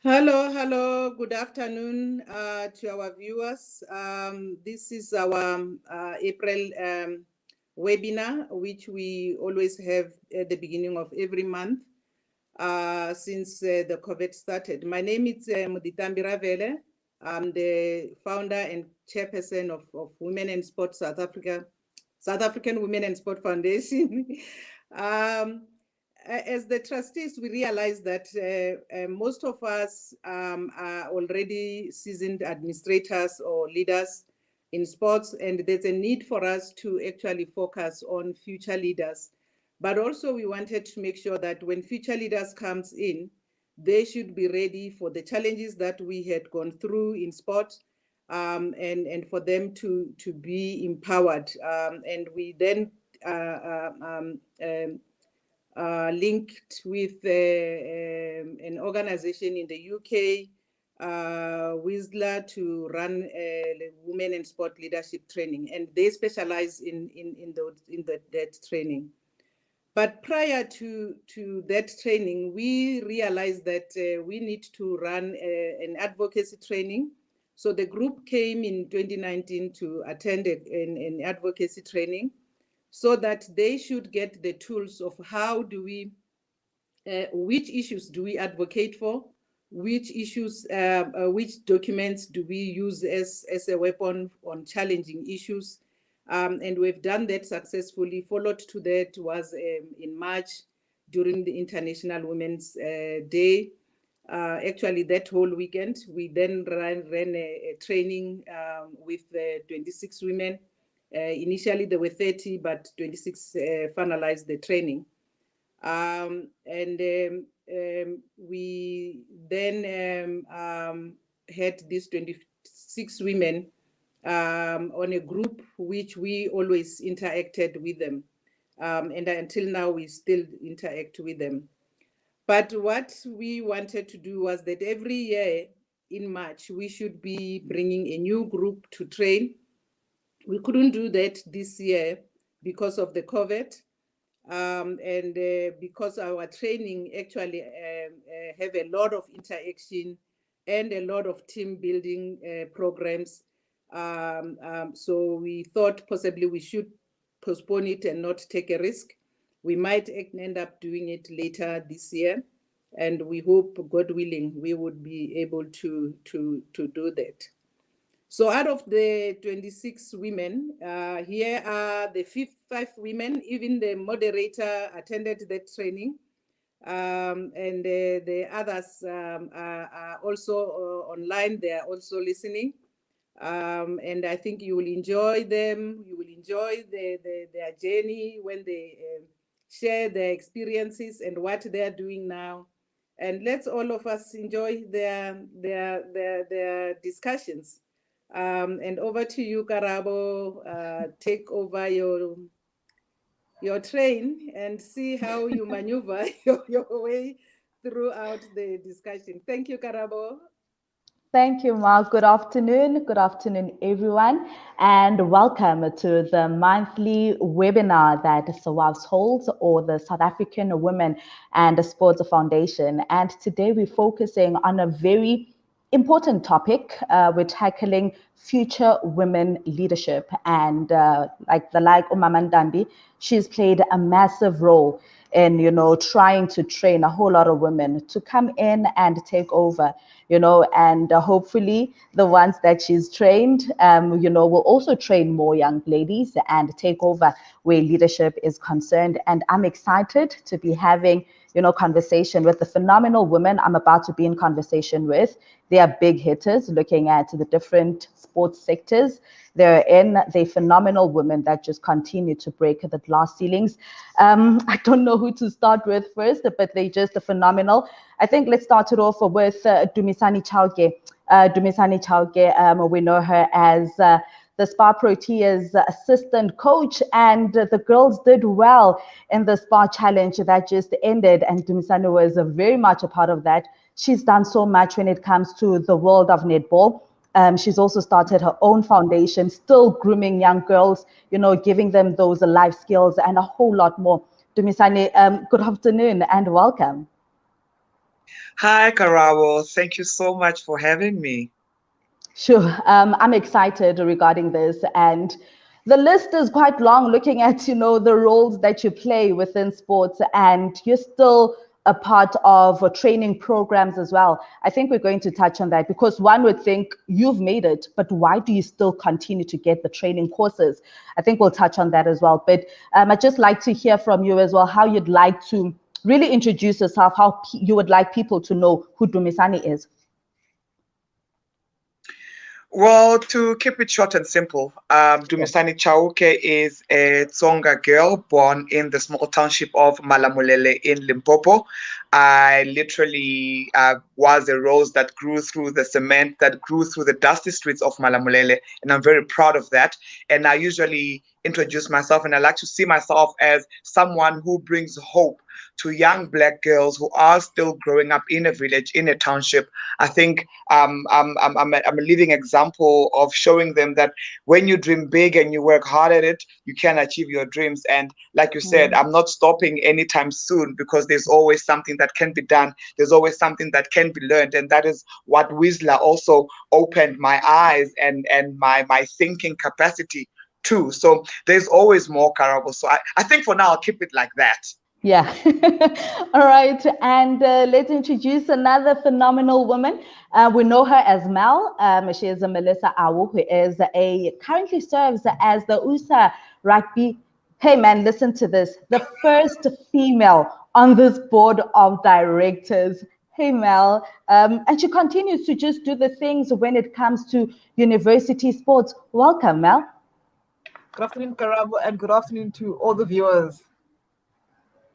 Hello. Good afternoon to our viewers. This is our April webinar, which we always have at the beginning of every month since the COVID started. My name is Muditambi Ravele. I'm the founder and chairperson of Women in Sport South Africa, South African Women in Sport Foundation. As the trustees, we realize that most of us are already seasoned administrators or leaders in sports, and there's a need for us to actually focus on future leaders. But also we wanted to make sure that when future leaders comes in, they should be ready for the challenges that we had gone through in sport, and for them to be empowered. And we then linked with an organization in the UK, WISLA, to run women in sport leadership training, and they specialize in that training. But prior to that training, we realized that we need to run an advocacy training. So the group came in 2019 to attend an advocacy training, so that they should get the tools of how do we, which issues do we advocate for, which issues, which documents do we use as a weapon on challenging issues. And we've done that successfully. Followed to that was in March during the International Women's Day. Actually, that whole weekend, we then ran a training with 26 women. Initially, there were 30, but 26 finalized the training. We then had these 26 women on a group which we always interacted with them. And until now, we still interact with them. But what we wanted to do was that every year in March, we should be bringing a new group to train. We couldn't do that this year because of the COVID. And because our training actually have a lot of interaction and a lot of team building programs. So we thought possibly we should postpone it and not take a risk. We might end up doing it later this year, and we hope, God willing, we would be able to do that. So out of the 26 women, here are the five women. Even the moderator attended that training. And the others are also online. They are also listening. And I think you will enjoy them. You will enjoy their journey when they share their experiences and what they are doing now. And let's all of us enjoy their discussions. And over to you, Karabo. Take over your train and see how you maneuver your way throughout the discussion. Thank you, Karabo. Thank you, Mark. Good afternoon. Good afternoon, everyone, and welcome to the monthly webinar that SAWAFS holds, or the South African Women and Sports Foundation. And today we're focusing on a very important topic. We're tackling future women leadership, and like Umama Ndambi, she's played a massive role in trying to train a whole lot of women to come in and take over, and hopefully the ones that she's trained will also train more young ladies and take over where leadership is concerned. And I'm excited to be having conversation with the phenomenal women I'm about to be in conversation with. They are big hitters looking at the different sports sectors they're phenomenal women that just continue to break the glass ceilings. I don't know who to start with first, but they're just phenomenal. I think let's start it off with Dumisani Chauke. Dumisani Chauke, we know her as the Spa Proteas assistant coach, and the girls did well in the Spa Challenge that just ended, and Dumisani was very much a part of that. She's done so much when it comes to the world of netball. She's also started her own foundation, still grooming young girls, giving them those life skills and a whole lot more. Dumisani, good afternoon and welcome. Hi, Karabo. Thank you so much for having me. Sure. I'm excited regarding this, and the list is quite long. Looking at the roles that you play within sports, and you're still a part of training programs as well. I think we're going to touch on that because one would think you've made it, but why do you still continue to get the training courses? I think we'll touch on that as well. But I'd just like to hear from you as well how you'd like to really introduce yourself, how you would like people to know who Dumisani is. Well, to keep it short and simple, Dumisani Chauke is a Tsonga girl born in the small township of Malamulele in Limpopo. I literally was a rose that grew through the cement, that grew through the dusty streets of Malamulele, and I'm very proud of that. And I usually introduce myself, and I like to see myself as someone who brings hope to young Black girls who are still growing up in a village, in a township. I think I'm a living example of showing them that when you dream big and you work hard at it, you can achieve your dreams. And like you said, I'm not stopping anytime soon because there's always something that can be done. There's always something that can be learned. And that is what Wizla also opened my eyes and my thinking capacity too. So there's always more, Karabo. So I think for now, I'll keep it like that. Yeah. All right. And let's introduce another phenomenal woman. We know her as Mel. She is a Melissa Awu, who is currently serves as the USA Rugby. Hey, man, listen to this. The first female on this board of directors. Hey, Mel. And she continues to just do the things when it comes to university sports. Welcome, Mel. Good afternoon, Karabo, and good afternoon to all the viewers.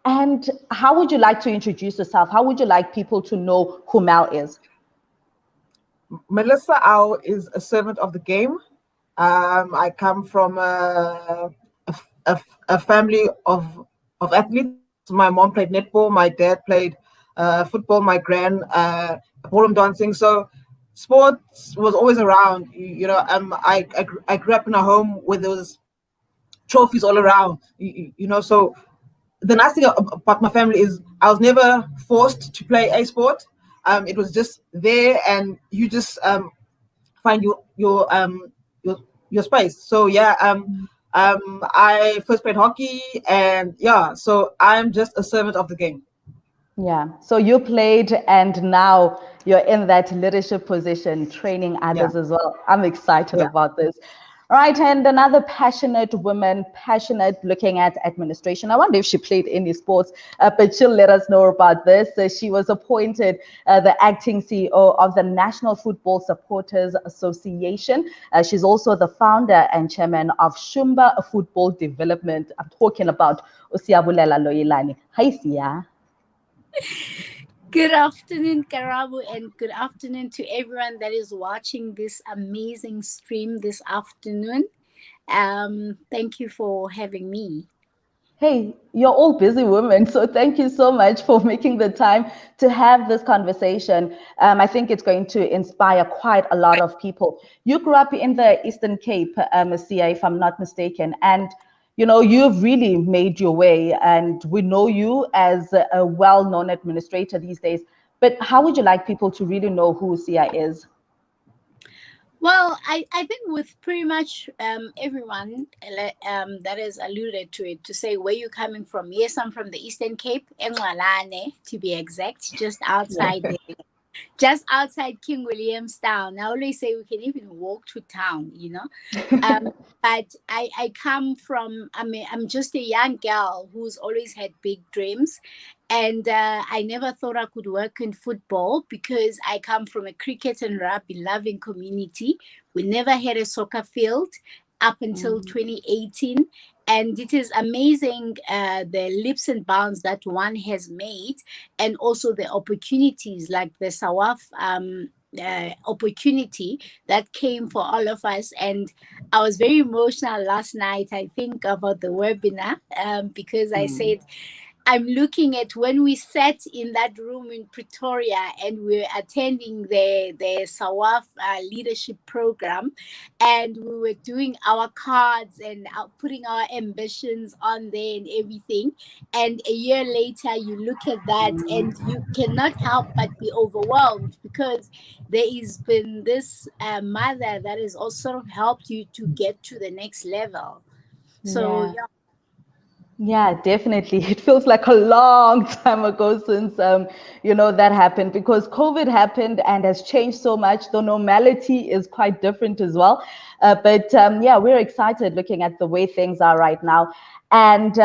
And how would you like to introduce yourself? How would you like people to know who Mel is? Melissa Au is a servant of the game. I come from a family of athletes. My mom played netball. My dad played football. My grand ballroom dancing. So sports was always around. I grew up in a home where there was trophies all around. So the nice thing about my family is I was never forced to play a sport. It was just there, and you just find your space. So yeah, I first played hockey, and yeah, so I'm just a servant of the game. Yeah. So you played, and now you're in that leadership position, training others as well. I'm excited about this. All right, and another passionate woman, passionate looking at administration. I wonder if she played any sports, but she'll let us know about this. She was appointed the acting CEO of the National Football Supporters Association. She's also the founder and chairman of Shumba Football Development. I'm talking about Usiabulela Loyilani. Hi, Sia. Good afternoon, Karabo, and good afternoon to everyone that is watching this amazing stream this afternoon. Thank you for having me. Hey, you're all busy women, so thank you so much for making the time to have this conversation. I think it's going to inspire quite a lot of people. You grew up in the Eastern Cape, Sia, if I'm not mistaken, and you've really made your way, and we know you as a well-known administrator these days. But how would you like people to really know who Sia is? Well, I think with pretty much everyone that has alluded to it, to say where you're coming from. Yes, I'm from the Eastern Cape, Engalane, to be exact, just outside there. Just outside King Williamstown. I always say we can even walk to town, but I come from, I'm just a young girl who's always had big dreams. And I never thought I could work in football because I come from a cricket and rugby loving community. We never had a soccer field up until 2018. And it is amazing the leaps and bounds that one has made, and also the opportunities like the SAWAF opportunity that came for all of us. And I was very emotional last night, I think, about the webinar because I said, I'm looking at when we sat in that room in Pretoria and we were attending the SAWAF leadership program, and we were doing our cards and putting our ambitions on there and everything. And a year later, you look at that and you cannot help but be overwhelmed, because there has been this mother that has also sort of helped you to get to the next level. So Yeah. Yeah, definitely. It feels like a long time ago since, that happened, because COVID happened and has changed so much. The normality is quite different as well. But yeah, we're excited looking at the way things are right now. And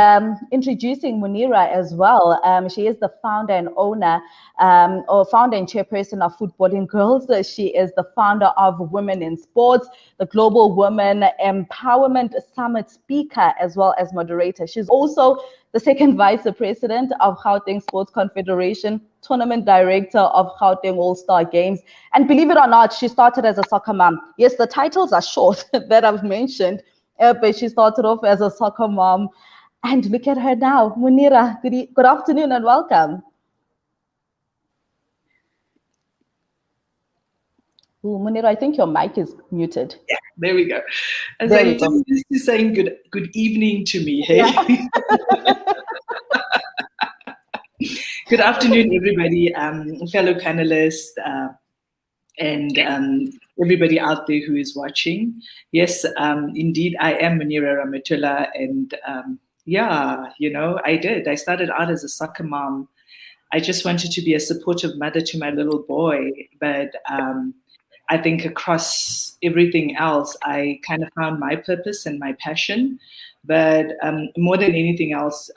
introducing Munira as well. She is the founder and owner, or founder and chairperson of Footballing Girls. She is the founder of Women in Sports, the Global Women Empowerment Summit speaker, as well as moderator. She's also the second vice president of Gauteng Sports Confederation, tournament director of Gauteng All-Star Games. And believe it or not, she started as a soccer mom. Yes, the titles are short that I've mentioned, but she started off as a soccer mom. And look at her now. Munira, good afternoon and welcome. Ooh, Munira, I think your mic is muted. Yeah, there we go. As There I we go. do, this is saying good evening to me. Hey. Yeah. Good afternoon, everybody, fellow panelists, and everybody out there who is watching. Yes, indeed, I am Munira Ramatola, and yeah, I started out as a soccer mom. I just wanted to be a supportive mother to my little boy, but I think across everything else, I kind of found my purpose and my passion. But more than anything else,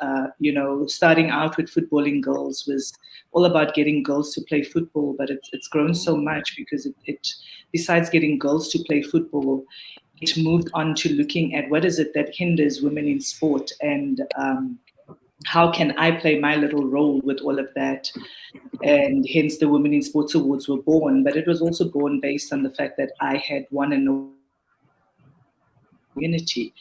starting out with Footballing Girls was all about getting girls to play football. But it's grown so much because it besides getting girls to play football, it moved on to looking at what is it that hinders women in sport, and how can I play my little role with all of that? And hence the Women in Sports Awards were born. But it was also born based on the fact that I had won an community.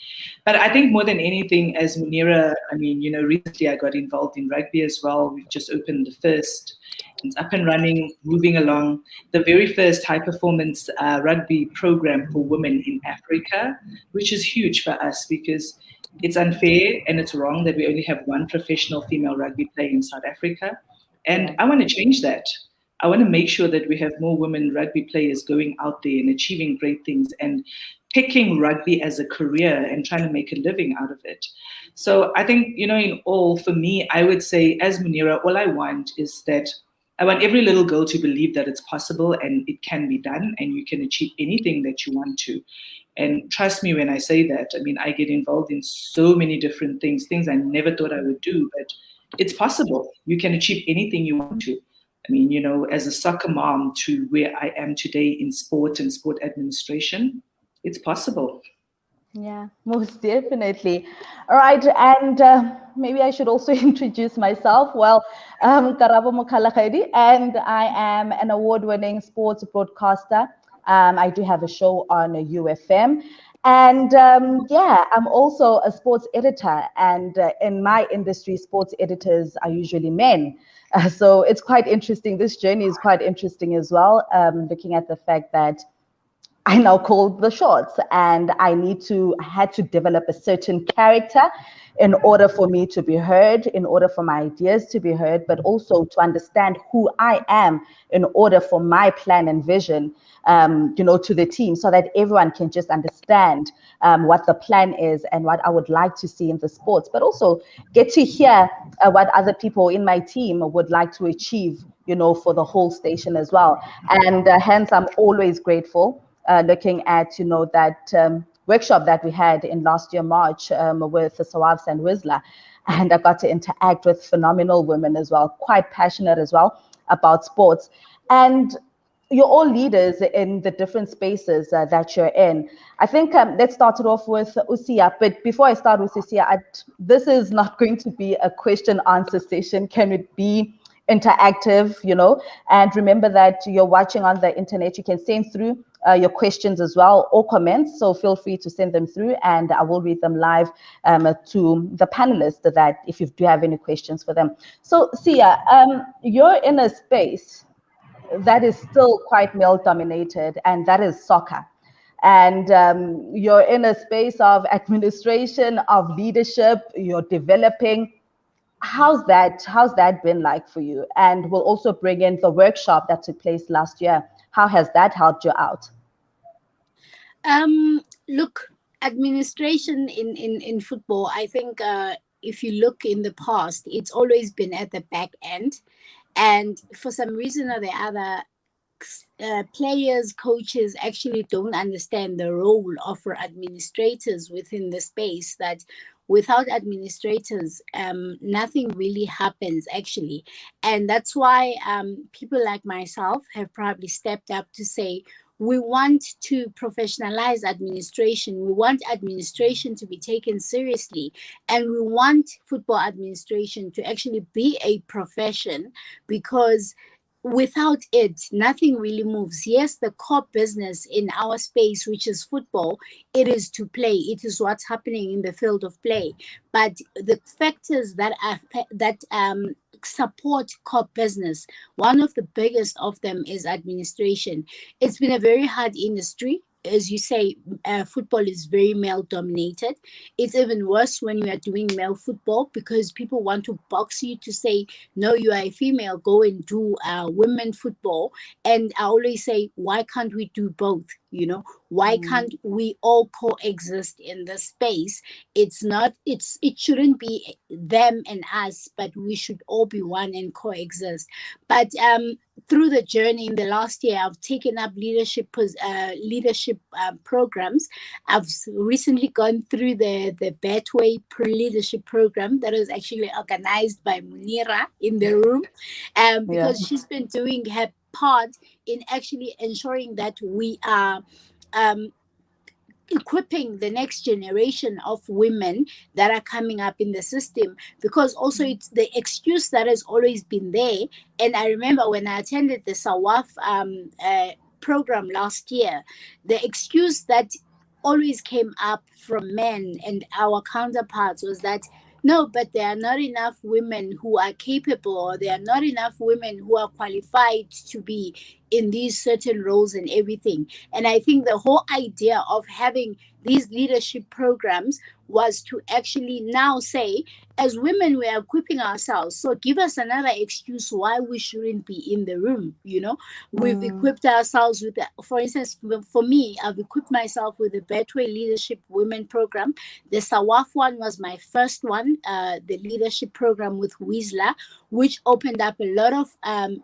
But I think more than anything, as Munira, recently I got involved in rugby as well. We've just opened the first, it's up and running, moving along, the very first high performance rugby program for women in Africa, which is huge for us because it's unfair and it's wrong that we only have one professional female rugby player in South Africa. And I want to change that. I want to make sure that we have more women rugby players going out there and achieving great things and picking rugby as a career and trying to make a living out of it. So I think, in all, for me, I would say as Munira, all I want is that I want every little girl to believe that it's possible and it can be done and you can achieve anything that you want to. And trust me when I say that, I get involved in so many different things I never thought I would do, but it's possible. You can achieve anything you want to. As a soccer mom to where I am today in sport and sport administration, it's possible. Yeah, most definitely. All right, and maybe I should also introduce myself. Well, Karabo Mokhalakhaidi, and I am an award-winning sports broadcaster. I do have a show on UFM. And yeah, I'm also a sports editor. And in my industry, sports editors are usually men. So it's quite interesting. This journey is quite interesting as well, looking at the fact that I now call the shots, and I had to develop a certain character in order for me to be heard, in order for my ideas to be heard, but also to understand who I am in order for my plan and vision, to the team, so that everyone can just understand what the plan is and what I would like to see in the sports, but also get to hear what other people in my team would like to achieve, for the whole station as well. And hence, I'm always grateful. Looking at, that workshop that we had in last year, March, with the SAWAFs and WISLA. And I got to interact with phenomenal women as well, quite passionate as well about sports. And you're all leaders in the different spaces that you're in. I think let's start it off with Usia. But before I start with Usia, this is not going to be a question answer session. Can it be interactive, and remember that you're watching on the internet, you can send through your questions as well, or comments. So feel free to send them through, and I will read them live to the panelists that if you do have any questions for them. So Sia, you're in a space that is still quite male dominated, and that is soccer. And you're in a space of administration, of leadership, you're developing. How's that been like for you? And we'll also bring in the workshop that took place last year. How has that helped you out? Look, administration in football, I think if you look in the past, it's always been at the back end. And for some reason or the other, players, coaches actually don't understand the role of administrators within the space, that without administrators, nothing really happens actually. And that's why people like myself have probably stepped up to say, we want to professionalize administration. We want administration to be taken seriously. And we want football administration to actually be a profession, because without it, nothing really moves. Yes, the core business in our space, which is football, it is to play. It is what's happening in the field of play. But the factors that support core business, one of the biggest of them is administration. It's been a very hard industry. As you say, football is very male dominated. It's even worse when you are doing male football, because people want to box you to say, no, you are a female, go and do women football. And I always say, why can't we do both? You know, why can't we all coexist in this space? It shouldn't be them and us, but we should all be one and coexist. But through the journey in the last year, I've taken up leadership programs. I've recently gone through the Betway Leadership Program that was actually organized by Munira in the room, because she's been doing her part in actually ensuring that we are equipping the next generation of women that are coming up in the system, because also it's the excuse that has always been there. And I remember when I attended the SAWAF program last year, the excuse that always came up from men and our counterparts was that, no, but there are not enough women who are capable, or there are not enough women who are qualified to be in these certain roles and everything. And I think the whole idea of having these leadership programs was to actually now say, as women, we are equipping ourselves. So give us another excuse why we shouldn't be in the room. You know, we've equipped ourselves with, for instance, for me, I've equipped myself with the Betway Leadership Women Program. The SAWAF one was my first one, the leadership program with Wiesla, which opened up a lot of,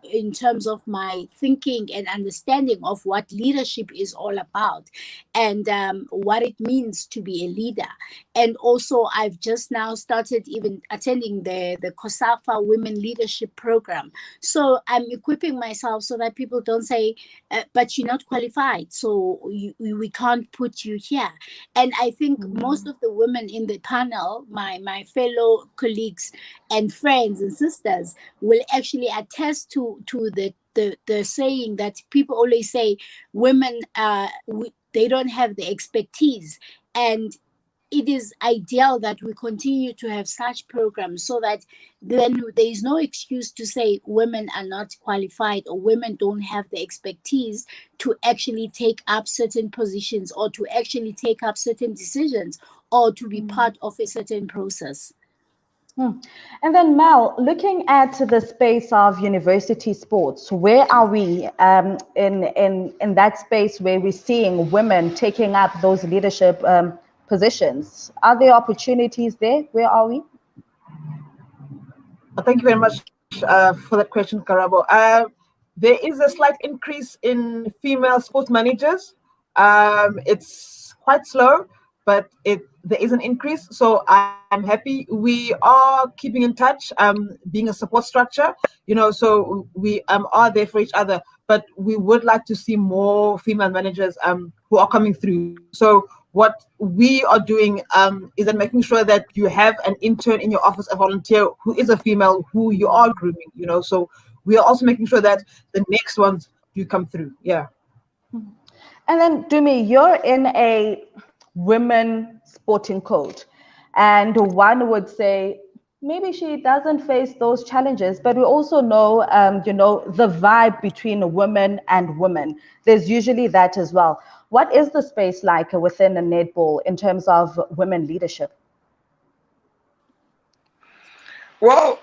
in terms of my thinking and understanding of what leadership is all about, and what it means to be a leader. And also, I've just now started even attending the COSAFA Women Leadership Program. So I'm equipping myself so that people don't say, but you're not qualified, so we can't put you here. And I think most of the women in the panel, my fellow colleagues and friends and sisters, will actually attest to the saying that people always say, women, they don't have the expertise. And it is ideal that we continue to have such programs, so that then there is no excuse to say women are not qualified or women don't have the expertise to actually take up certain positions, or to actually take up certain decisions, or to be part of a certain process. And then Mel, looking at the space of university sports, where are we in that space where we're seeing women taking up those leadership positions? Are there opportunities there? Where are we? Thank you very much for that question, Karabo. There is a slight increase in female sports managers. It's quite slow, but there is an increase. So I'm happy. We are keeping in touch, being a support structure, so we are there for each other. But we would like to see more female managers who are coming through. So what we are doing is that making sure that you have an intern in your office, a volunteer who is a female who you are grooming, So we are also making sure that the next ones do come through. Yeah. And then, Dumi, you're in a women sporting code, and one would say maybe she doesn't face those challenges, but we also know, the vibe between women and women. There's usually that as well. What is the space like within a netball in terms of women leadership? Well,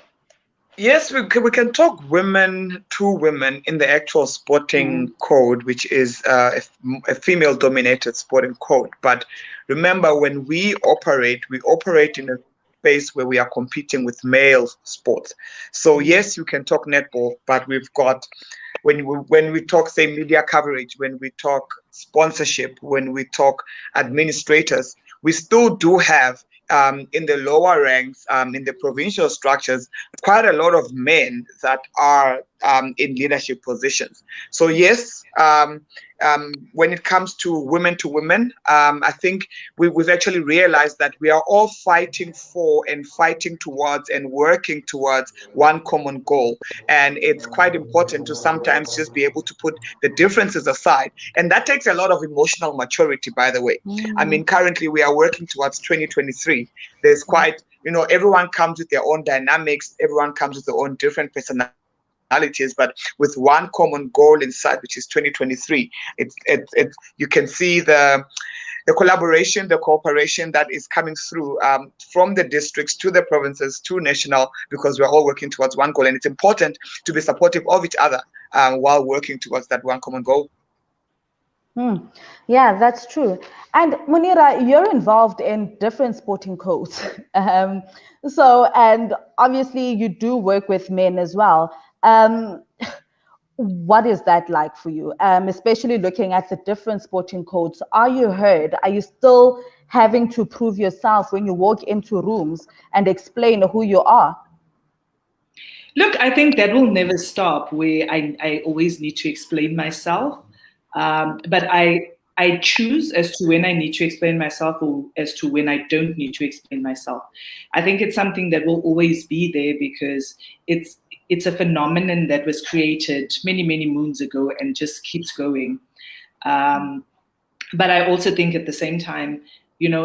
yes, we can talk women to women in the actual sporting code, which is a female-dominated sporting code. But remember, when we operate in a space where we are competing with male sports. So yes, you can talk netball, but we've got, when we talk, say, media coverage, when we talk sponsorship, when we talk administrators, we still do have in the lower ranks, in the provincial structures, quite a lot of men that are in leadership positions. So yes, when it comes to women, I think we've actually realized that we are all fighting for and fighting towards and working towards one common goal. And it's quite important to sometimes just be able to put the differences aside. And that takes a lot of emotional maturity, by the way. I mean, currently we are working towards 2023. There's quite, everyone comes with their own dynamics. Everyone comes with their own different personalities, but with one common goal in sight, which is 2023. You can see the collaboration, the cooperation that is coming through from the districts to the provinces to national, because we're all working towards one goal. And it's important to be supportive of each other while working towards that one common goal. Yeah, that's true. And Munira, you're involved in different sporting codes. And obviously you do work with men as well. What is that like for you, especially looking at the different sporting codes? Are you heard? Are you still having to prove yourself when you walk into rooms and explain who you are? Look, I think that will never stop, where I always need to explain myself. But I choose as to when I need to explain myself or as to when I don't need to explain myself. I think it's something that will always be there, because it's a phenomenon that was created many, many moons ago and just keeps going. But I also think at the same time,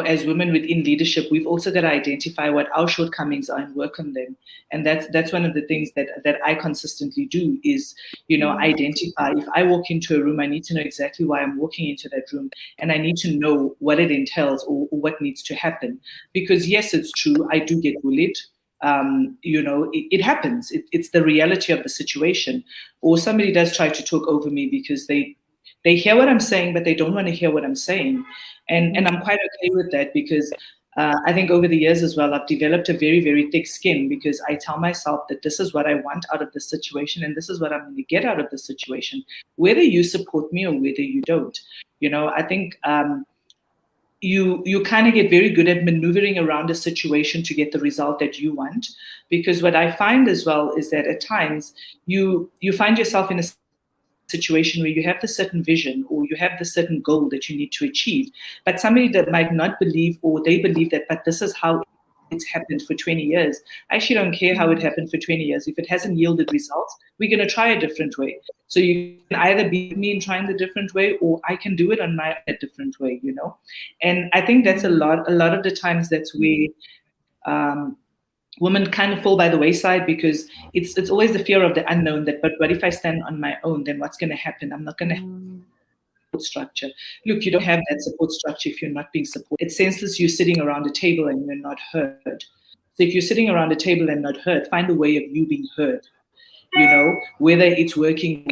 as women within leadership, we've also got to identify what our shortcomings are and work on them. And that's one of the things that I consistently do is, identify. If I walk into a room, I need to know exactly why I'm walking into that room, and I need to know what it entails or what needs to happen. Because yes, it's true, I do get bullied. It happens. It's the reality of the situation. Or somebody does try to talk over me because they hear what I'm saying, but they don't want to hear what I'm saying. And I'm quite okay with that, because I think over the years as well, I've developed a very, very thick skin, because I tell myself that this is what I want out of the situation, and this is what I'm going to get out of the situation, whether you support me or whether you don't. I think you kind of get very good at maneuvering around a situation to get the result that you want. Because what I find as well is that at times you find yourself in a situation where you have the certain vision or you have the certain goal that you need to achieve, but somebody that might not believe, or they believe that, but this is how it's happened for 20 years. I actually don't care how it happened for 20 years. If it hasn't yielded results, we're going to try a different way. So you can either beat me in trying the different way, or I can do it on a different way, And I think that's a lot of the times that's where women kind of fall by the wayside, because it's always the fear of the unknown, that, but what if I stand on my own, then what's going to happen? I'm not going to have support structure. Look, you don't have that support structure if you're not being supported. It's senseless you sitting around a table and you're not heard. So if you're sitting around a table and not heard, find a way of you being heard. Whether it's working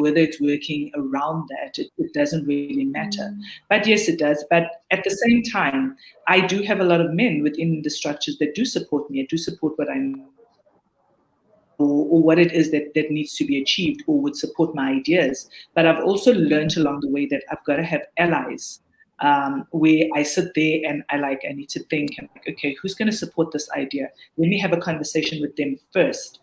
around that, it doesn't really matter. But yes, it does. But at the same time, I do have a lot of men within the structures that do support me, and do support what I'm, or what it is that needs to be achieved, or would support my ideas. But I've also learned along the way that I've got to have allies, where I sit there and I need to think, okay, who's going to support this idea? Let me have a conversation with them first.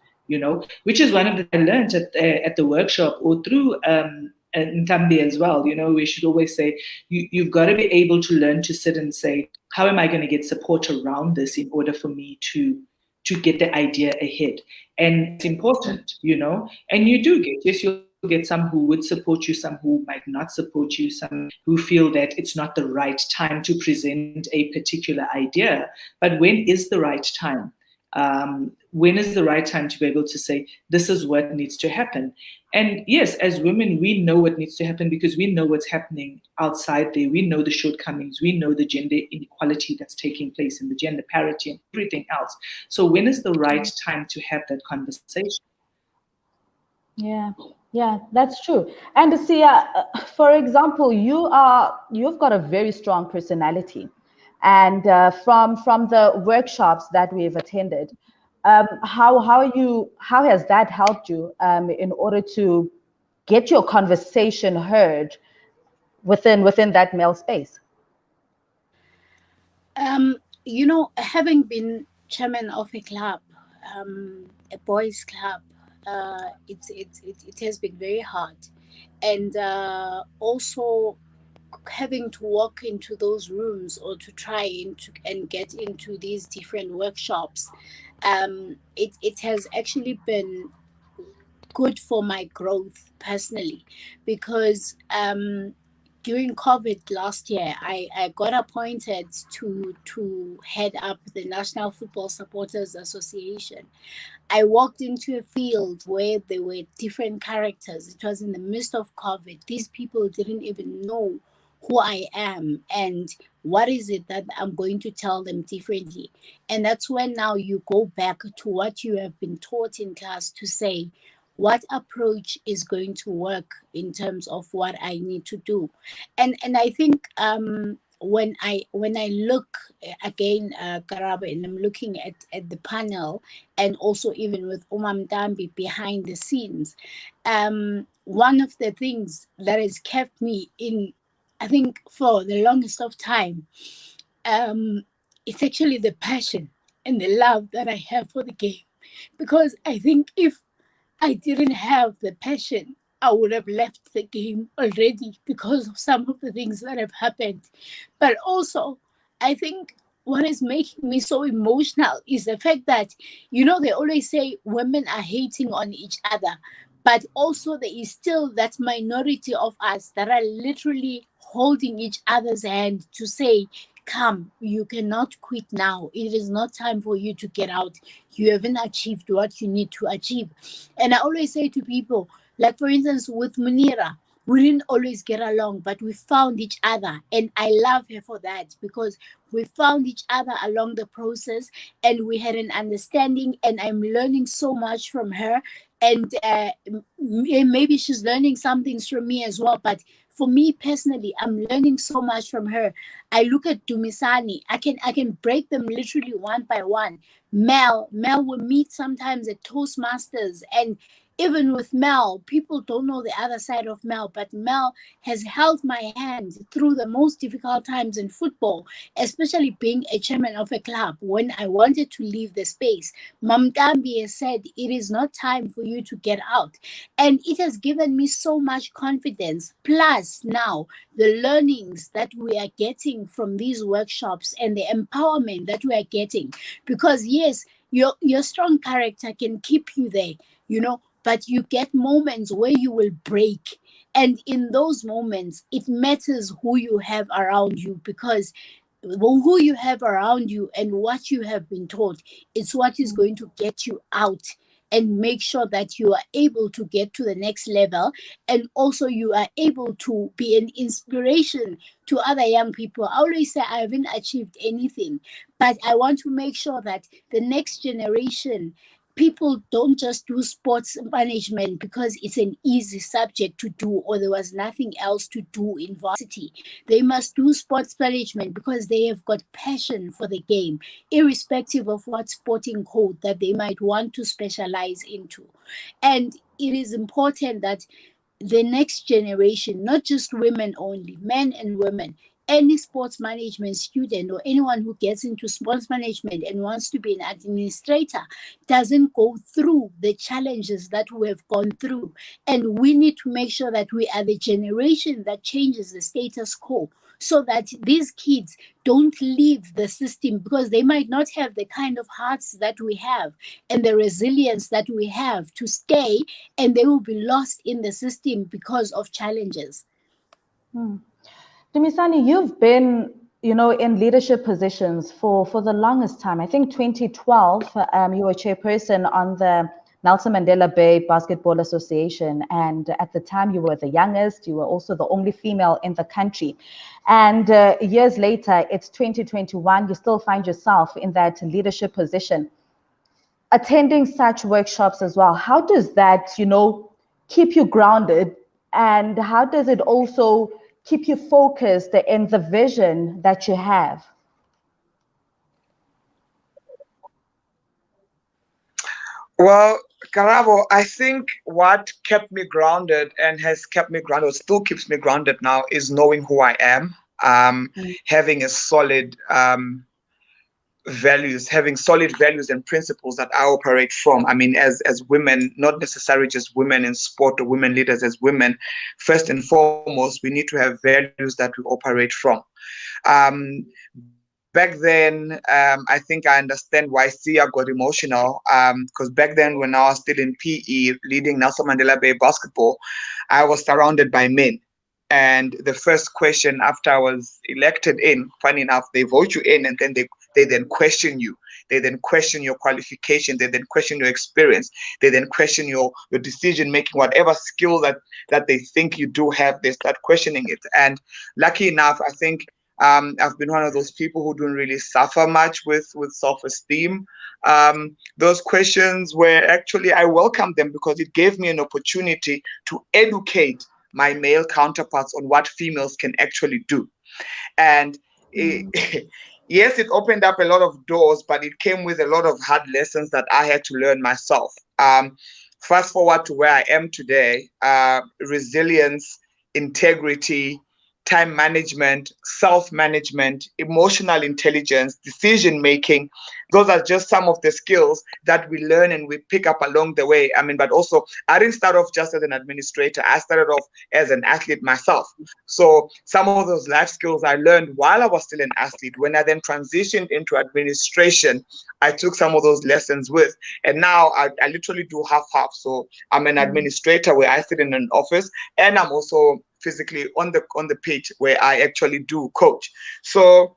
Which is one of the I learned at the workshop, or through Ntambi as well. We should always say, you've got to be able to learn to sit and say, how am I going to get support around this in order for me to get the idea ahead? And it's important, and you do get, yes, you'll get some who would support you, some who might not support you, some who feel that it's not the right time to present a particular idea. But when is the right time? When is the right time to be able to say, this is what needs to happen? And yes, as women, we know what needs to happen because we know what's happening outside there. We know the shortcomings. We know the gender inequality that's taking place and the gender parity and everything else. So when is the right time to have that conversation? Yeah, that's true. And Sia, for example, you've got a very strong personality. And from the workshops that we've attended, how has that helped you in order to get your conversation heard within that male space? Having been chairman of a club, a boys' club, it has been very hard, and also having to walk into those rooms or to try and get into these different workshops, it has actually been good for my growth personally, because during COVID last year, I got appointed to head up the National Football Supporters Association. I walked into a field where there were different characters. It was in the midst of COVID. These people didn't even know who I am and what is it that I'm going to tell them differently. And that's when now you go back to what you have been taught in class to say, what approach is going to work in terms of what I need to do. And I think when I look again, Karabo, and I'm looking at the panel, and also even with Umam Dambi behind the scenes, one of the things that has kept me in, I think, for the longest of time, it's actually the passion and the love that I have for the game. Because I think if I didn't have the passion, I would have left the game already because of some of the things that have happened. But also, I think what is making me so emotional is the fact that, they always say women are hating on each other. But also there is still that minority of us that are literally holding each other's hand to say, come, you cannot quit now. It is not time for you to get out. You haven't achieved what you need to achieve. And I always say to people, like for instance, with Munira, we didn't always get along, but we found each other. And I love her for that, because we found each other along the process and we had an understanding, and I'm learning so much from her. And maybe she's learning some things from me as well. But for me personally, I'm learning so much from her. I look at Dumisani. I can break them literally one by one. Mel will meet sometimes at Toastmasters, and even with Mel, people don't know the other side of Mel, but Mel has held my hand through the most difficult times in football, especially being a chairman of a club. When I wanted to leave the space, Mamdambi has said, it is not time for you to get out. And it has given me so much confidence. Plus now, the learnings that we are getting from these workshops and the empowerment that we are getting. Because yes, your strong character can keep you there, but you get moments where you will break. And in those moments, it matters who you have around you, because who you have around you and what you have been taught is what is going to get you out and make sure that you are able to get to the next level. And also you are able to be an inspiration to other young people. I always say I haven't achieved anything, but I want to make sure that the next generation, people don't just do sports management because it's an easy subject to do or there was nothing else to do in varsity. They must do sports management because they have got passion for the game, irrespective of what sporting code that they might want to specialize into. And it is important that the next generation, not just women only, men and women, any sports management student or anyone who gets into sports management and wants to be an administrator doesn't go through the challenges that we have gone through. And we need to make sure that we are the generation that changes the status quo, so that these kids don't leave the system, because they might not have the kind of hearts that we have and the resilience that we have to stay, and they will be lost in the system because of challenges. Dumisani, you've been, in leadership positions for the longest time. I think 2012, you were chairperson on the Nelson Mandela Bay Basketball Association. And at the time, you were the youngest. You were also the only female in the country. And years later, it's 2021, you still find yourself in that leadership position. Attending such workshops as well, how does that, keep you grounded? And how does it also keep you focused in the vision that you have? Well, Karabo, I think what kept me grounded and has kept me grounded, or still keeps me grounded now, is knowing who I am, having a solid having solid values and principles that I operate from. I mean, as women, not necessarily just women in sport or women leaders, as women, first and foremost, we need to have values that we operate from. Back then, I think I understand why Sia got emotional, because back then when I was still in PE, leading Nelson Mandela Bay Basketball, I was surrounded by men. And the first question after I was elected in, funny enough, they vote you in and then they then question you. They then question your qualification. They then question your experience. They then question your decision making, whatever skill that they think you do have, they start questioning it. And lucky enough, I think I've been one of those people who don't really suffer much with self-esteem. Those questions were actually, I welcomed them because it gave me an opportunity to educate my male counterparts on what females can actually do. And yes, it opened up a lot of doors, but it came with a lot of hard lessons that I had to learn myself. Fast forward to where I am today, resilience, integrity, time management, self-management, emotional intelligence, decision-making. Those are just some of the skills that we learn and we pick up along the way. I mean, but also, I didn't start off just as an administrator. I started off as an athlete myself. So some of those life skills I learned while I was still an athlete. When I then transitioned into administration, I took some of those lessons with. And now I literally do half-half. So I'm an administrator where I sit in an office, and I'm also physically on the pitch where I actually do coach. So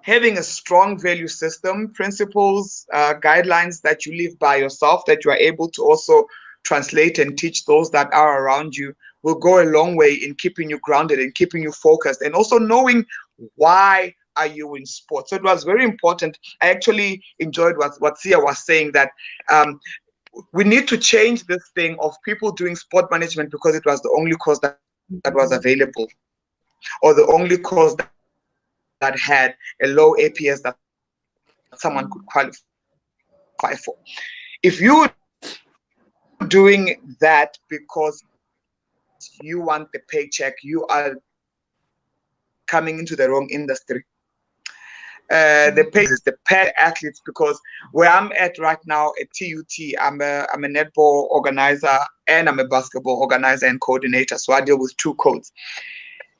having a strong value system, principles, guidelines that you live by yourself, that you are able to also translate and teach those that are around you, will go a long way in keeping you grounded and keeping you focused, and also knowing why are you in sport. So it was very important. I actually enjoyed what Sia was saying, that we need to change this thing of people doing sport management because it was the only course that was available, or the only course that had a low APS that someone could qualify for. If you're doing that because you want the paycheck, you are coming into the wrong industry. The pay is the paid athletes, because where I'm at right now at TUT, I'm a netball organizer and I'm a basketball organizer and coordinator. So I deal with two codes.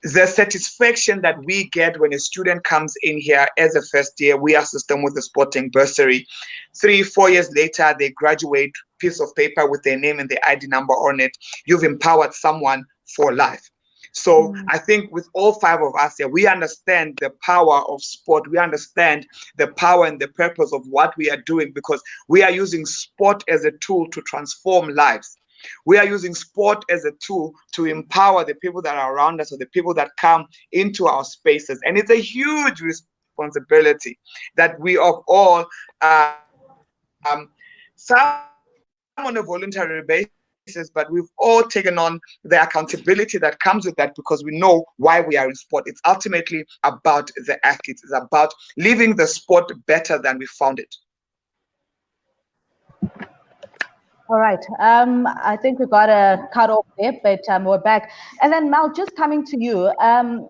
The satisfaction that we get when a student comes in here as a first year, we assist them with the sporting bursary. 3-4 years later, they graduate, piece of paper with their name and their ID number on it. You've empowered someone for life. So I think with all 5 of us here, we understand the power of sport. We understand the power and the purpose of what we are doing, because we are using sport as a tool to transform lives. We are using sport as a tool to empower the people that are around us, or the people that come into our spaces. And it's a huge responsibility that we of all, some on a voluntary basis, but we've all taken on the accountability that comes with that, because we know why we are in sport. It's ultimately about the athletes. It's about leaving the sport better than we found it. All right. I think we got a cut off there, but we're back. And then Mal, just coming to you, I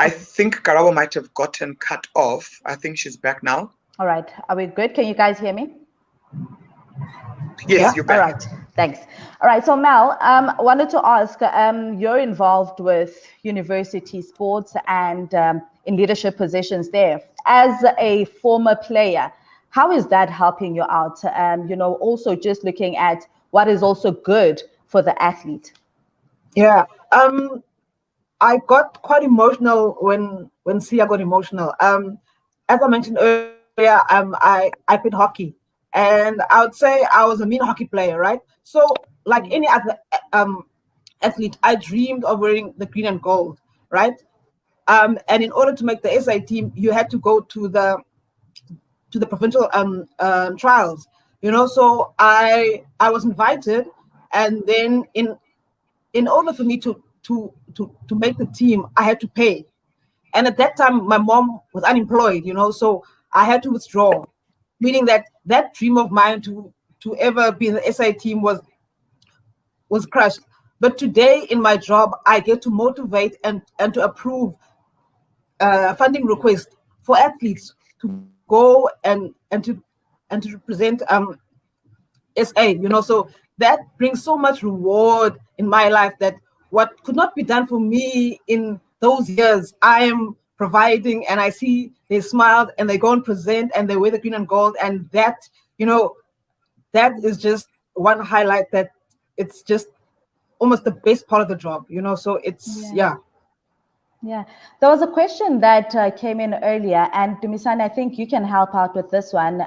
think Karabo might have gotten cut off. I think she's back now. All right. Are we good? Can you guys hear me? Yes, you're back. All right. Thanks. All right, so Mel, wanted to ask, you're involved with university sports and in leadership positions there. As a former player, how is that helping you out? Also just looking at what is also good for the athlete. Yeah, I got quite emotional when Sia got emotional. As I mentioned earlier, I played hockey, and I would say I was a mean hockey player, right? So like any other athlete, I dreamed of wearing the green and gold, right? And in order to make the SA team, you had to go to the provincial trials, So I was invited, and then in order for me to make the team, I had to pay. And at that time, my mom was unemployed, so I had to withdraw, meaning that dream of mine to ever be in the SA team was crushed. But today in my job, I get to motivate and to approve funding requests for athletes to go and to represent SA, so that brings so much reward in my life that what could not be done for me in those years, I am providing, and I see they smiled and they go and present and they wear the green and gold, and that, that is just one highlight that it's just almost the best part of the job, so it's, yeah. Yeah, there was a question that came in earlier, and Dumisani, I think you can help out with this one.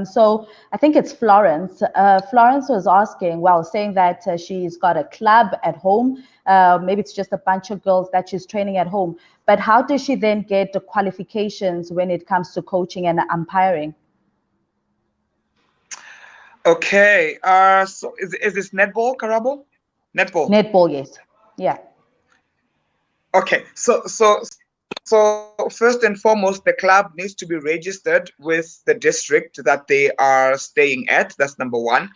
So I think it's Florence. Florence was asking, saying that she's got a club at home. Maybe it's just a bunch of girls that she's training at home. But how does she then get the qualifications when it comes to coaching and umpiring? Okay. So is this netball, Karabo? Netball. Netball, yes. Yeah. Okay, so first and foremost, the club needs to be registered with the district that they are staying at. That's number one.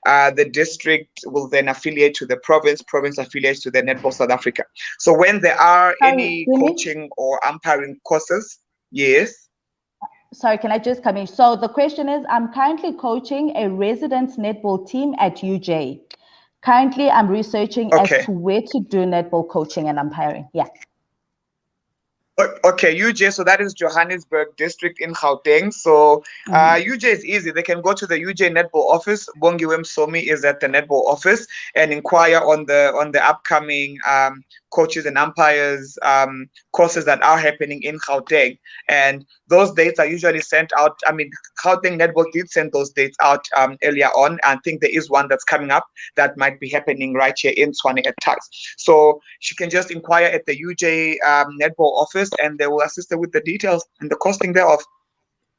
The district will then affiliate to the province. Province affiliates to the Netball South Africa. So when there are any coaching or umpiring courses, yes. Sorry, can I just come in? So the question is, I'm currently coaching a residence netball team at UJ. Currently, I'm researching as to where to do netball coaching and umpiring. Yeah. Okay, UJ, so that is Johannesburg district in Gauteng. So UJ is easy. They can go to the UJ netball office. Bongiwe Msomi is at the netball office and inquire on the upcoming coaches and umpires courses that are happening in Gauteng. And those dates are usually sent out. I mean, Gauteng Netball did send those dates out earlier on. I think there is one that's coming up that might be happening right here in Tshwane at Tuks. So she can just inquire at the UJ netball office, and they will assist her with the details and the costing thereof.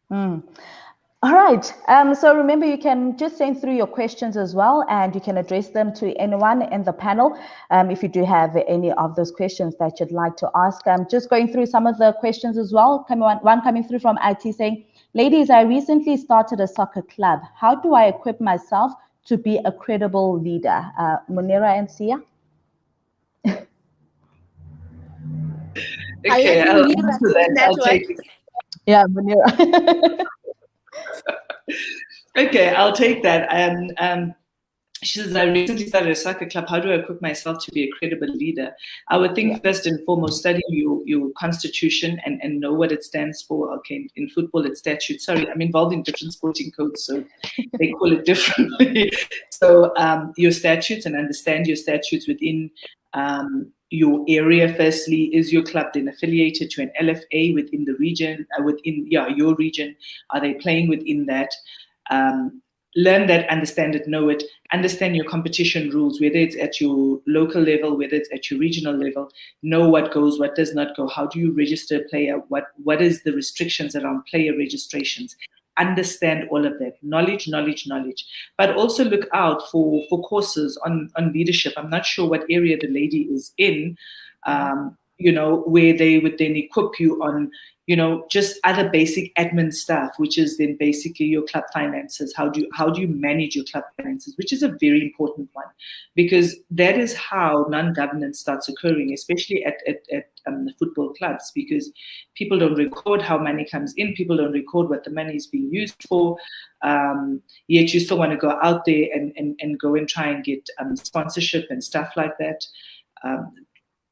All right. So remember, you can just send through your questions as well, and you can address them to anyone in the panel if you do have any of those questions that you'd like to ask. I'm just going through some of the questions as well. One coming through from IT saying, ladies, I recently started a soccer club. How do I equip myself to be a credible leader? Munira and Sia? Okay, I'll answer that. I'll take it. Yeah, Munira. Okay, I'll take that. She says, I recently started a soccer club. How do I equip myself to be a credible leader? I would think first and foremost, study your constitution and know what it stands for. Okay, in football, it's statutes. Sorry, I'm involved in different sporting codes, so they call it differently. So your statutes, and understand your statutes within your area. Firstly, is your club then affiliated to an LFA within the region, within your region? Are they playing within that? Learn that, understand it, know it, understand your competition rules, whether it's at your local level, whether it's at your regional level, know what goes, what does not go, how do you register a player, what is the restrictions around player registrations. Understand all of that. Knowledge. But also look out for courses on leadership. I'm not sure what area the lady is in, where they would then equip you on you know, just other basic admin stuff, which is then basically your club finances. How do you manage your club finances, which is a very important one, because that is how non-governance starts occurring, especially at the football clubs, because people don't record how money comes in, people don't record what the money is being used for, yet you still want to go out there and go and try and get sponsorship and stuff like that.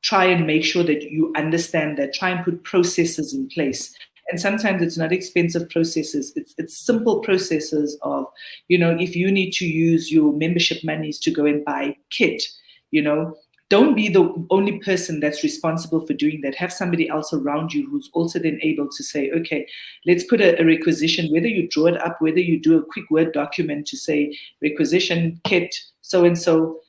Try and make sure that you understand that, try and put processes in place. And sometimes it's not expensive processes, it's simple processes of, you know, if you need to use your membership monies to go and buy kit, you know, don't be the only person that's responsible for doing that. Have somebody else around you who's also then able to say, okay, let's put a requisition, whether you draw it up, whether you do a quick Word document to say requisition kit, so-and-so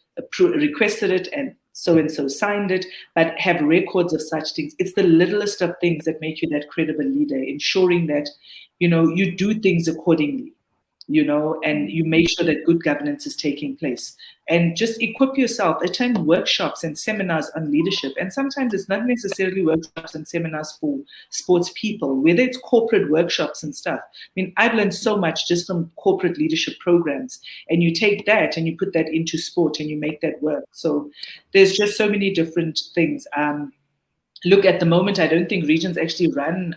requested it and so-and-so signed it, but have records of such things. It's the littlest of things that make you that credible leader, ensuring that, you know, you do things accordingly, you know, and you make sure that good governance is taking place. And just equip yourself, attend workshops and seminars on leadership. And sometimes it's not necessarily workshops and seminars for sports people, whether it's corporate workshops and stuff. I mean, I've learned so much just from corporate leadership programs, and you take that and you put that into sport and you make that work. So there's just so many different things. Look, at the moment, I don't think regions actually run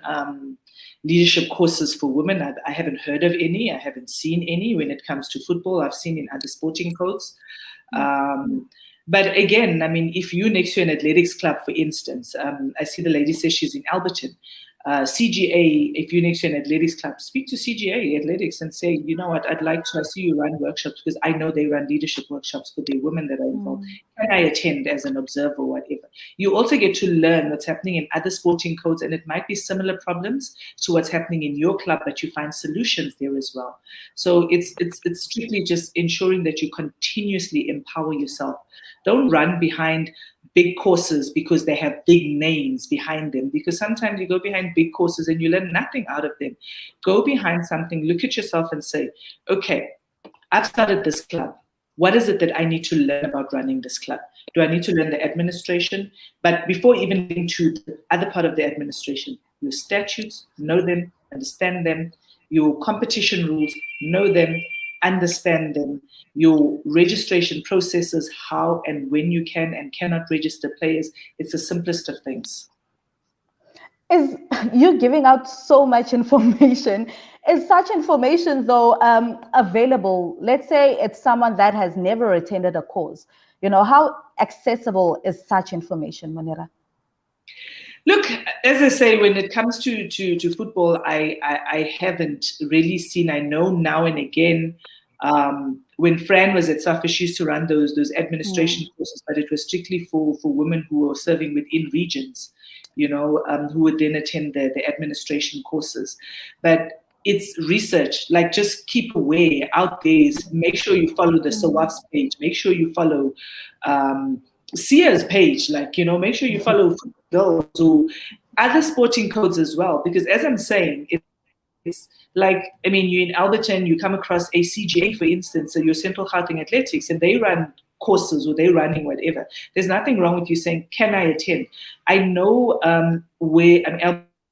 leadership courses for women. I haven't heard of any. I haven't seen any when it comes to football. I've seen in other sporting codes. But again, I mean, if you're next to an athletics club, for instance, I see the lady says she's in Alberton. CGA, if you're next to an athletics club, speak to CGA Athletics and say, you know what, I'd like to see you run workshops, because I know they run leadership workshops for the women that are involved. Can I attend as an observer or whatever? You also get to learn what's happening in other sporting codes, and it might be similar problems to what's happening in your club, but you find solutions there as well. So it's strictly just ensuring that you continuously empower yourself. Don't run behind big courses because they have big names behind them, because sometimes you go behind big courses and you learn nothing out of them. Go behind something, look at yourself and say, okay, I've started this club. What is it that I need to learn about running this club? Do I need to learn the administration? But before even getting to the other part of the administration, your statutes, know them, understand them, your competition rules, know them, understand them, your registration processes, how and when you can and cannot register players. It's the simplest of things. Is you're giving out so much information. Is such information though available? Let's say it's someone that has never attended a course. You know, how accessible is such information, Monira? Look, as I say, when it comes to football, I haven't really seen. I know now and again, when Fran was at SAFA, she used to run those administration courses, but it was strictly for women who were serving within regions, you know, who would then attend the administration courses. But it's research, like just keep aware out there. Make sure you follow the SAWAF's page. Make sure you follow Sia's page, like, you know, make sure you follow girls or other sporting codes as well. Because as I'm saying, it's like, I mean, you're in Alberton, you come across a CGA, for instance, so your Central Gauteng Athletics, and they run courses or they're running whatever. There's nothing wrong with you saying, can I attend? I know where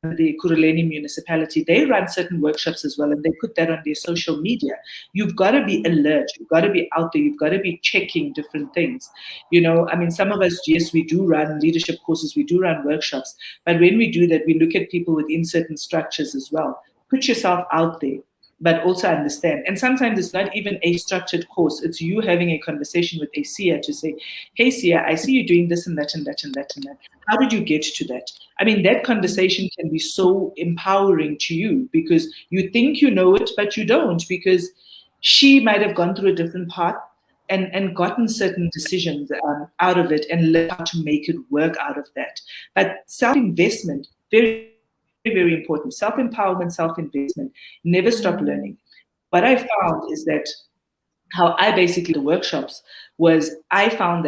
the Kuruleni municipality, they run certain workshops as well, and they put that on their social media. You've got to be alert. You've got to be out there. You've got to be checking different things. You know, I mean, some of us, yes, we do run leadership courses, we do run workshops, but when we do that, we look at people within certain structures as well. Put yourself out there, but also understand. And sometimes it's not even a structured course. It's you having a conversation with a Sia to say, hey, Sia, I see you doing this and that and that and that and that. How did you get to that? I mean, that conversation can be so empowering to you, because you think you know it, but you don't, because she might have gone through a different path and gotten certain decisions out of it and learned how to make it work out of that. But self-investment, very, very important. Self-empowerment, self-investment, never stop learning. What I found is that how I basically the workshops was I found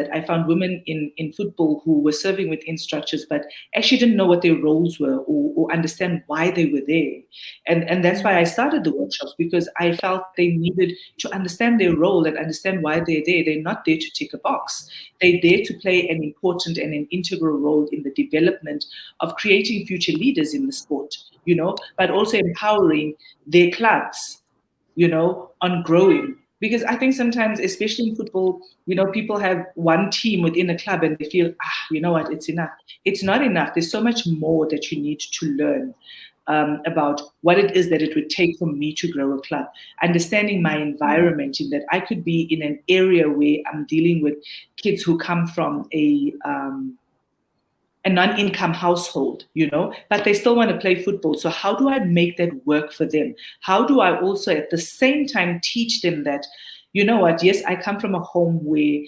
women in football who were serving within structures but actually didn't know what their roles were or understand why they were there. And that's why I started the workshops, because I felt they needed to understand their role and understand why they're there. They're not there to tick a box. They're there to play an important and an integral role in the development of creating future leaders in the sport, but also empowering their clubs, on growing. Because I think sometimes, especially in football, people have one team within a club and they feel, you know what, it's enough. It's not enough. There's so much more that you need to learn about what it is that it would take for me to grow a club. Understanding my environment, in that I could be in an area where I'm dealing with kids who come from a non-income household, but they still want to play football. So how do I make that work for them? How do I also at the same time teach them that, you know what, yes, I come from a home where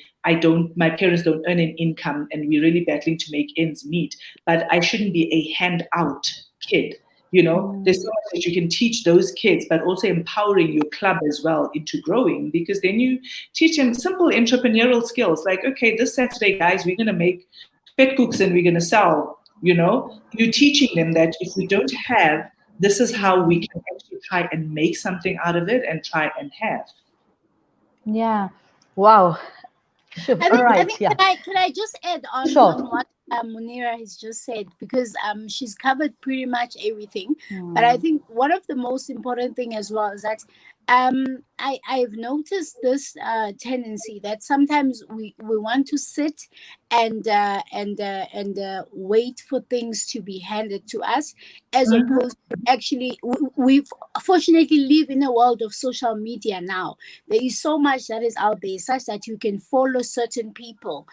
my parents don't earn an income and we're really battling to make ends meet, but I shouldn't be a handout kid. There's so much that you can teach those kids, but also empowering your club as well into growing, because then you teach them simple entrepreneurial skills like, okay, this Saturday, guys, we're going to make pet cooks and we're going to sell. You're teaching them that if we don't have, this is how we can actually try and make something out of it and try and have. Yeah. Wow. Sure. I think can I just add on, sure. on what Munira has just said, because she's covered pretty much everything. But I think one of the most important thing as well is that I've noticed this tendency that sometimes we want to sit and wait for things to be handed to us, as opposed to actually we fortunately live in a world of social media now. There is so much that is out there, such that you can follow certain people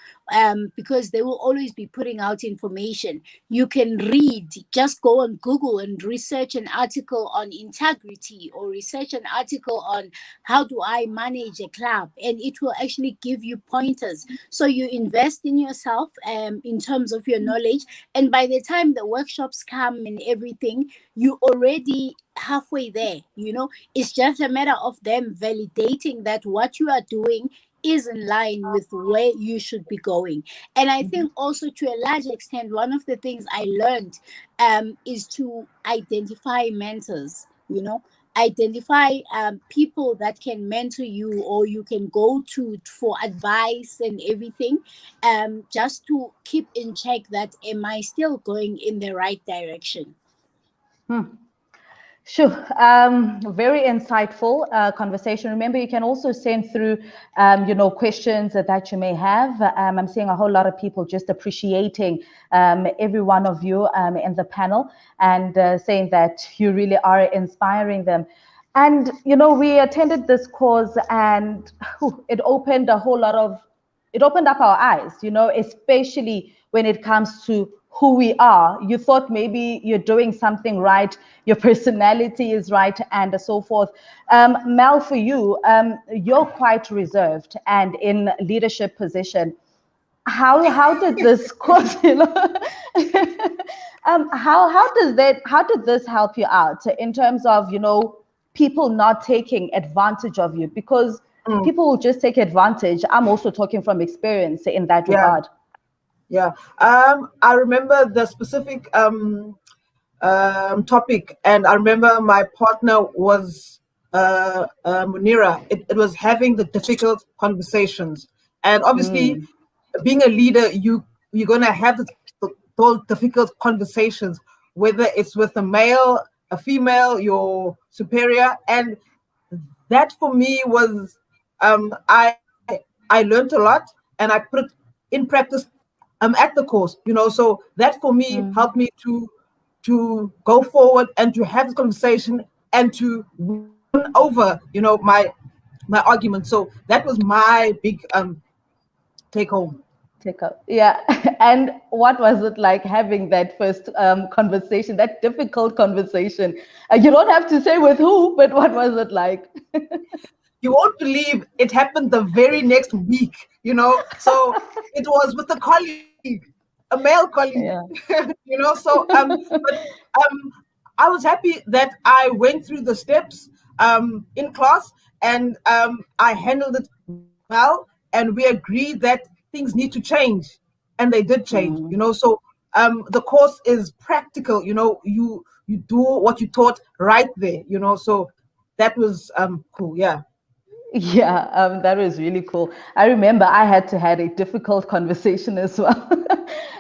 because they will always be putting out information. You can read, just go on Google and research an article on integrity, or research an article on how do I manage a club, and it will actually give you pointers. So you invest in yourself in terms of your knowledge, and by the time the workshops come and everything, you already halfway there. It's just a matter of them validating that what you are doing is in line with where you should be going. And I think also, to a large extent, one of the things I learned is to identify mentors, identify people that can mentor you, or you can go to for advice and everything, just to keep in check that am I still going in the right direction. Sure. Very insightful conversation. Remember, you can also send through, questions that you may have. I'm seeing a whole lot of people just appreciating every one of you in the panel, and saying that you really are inspiring them. And, we attended this course, and it opened up our eyes, especially when it comes to who we are. You thought maybe you're doing something right, your personality is right, and so forth. Mel, for you, you're quite reserved and in leadership position. How did this course, how did this help you out in terms of, people not taking advantage of you? Because people will just take advantage. I'm also talking from experience in that regard. Yeah, I remember the specific topic, and I remember my partner was Munira. It was having the difficult conversations, and obviously, being a leader, you're gonna have those difficult conversations, whether it's with a male, a female, your superior, and that for me was I learned a lot, and I put it in practice. At the course, so that for me helped me to go forward and to have the conversation and to win over, my argument. So that was my big take home. Yeah. And what was it like having that first conversation, that difficult conversation? You don't have to say with who, but what was it like? You won't believe it happened the very next week, so it was with a colleague, a male colleague, so but I was happy that I went through the steps. in class, and I handled it well, and we agreed that things need to change, and they did change. You know, so the course is practical. You know, you do what you taught right there. You know, so that was cool. Yeah. Yeah, that was really cool. I remember I had to have a difficult conversation as well.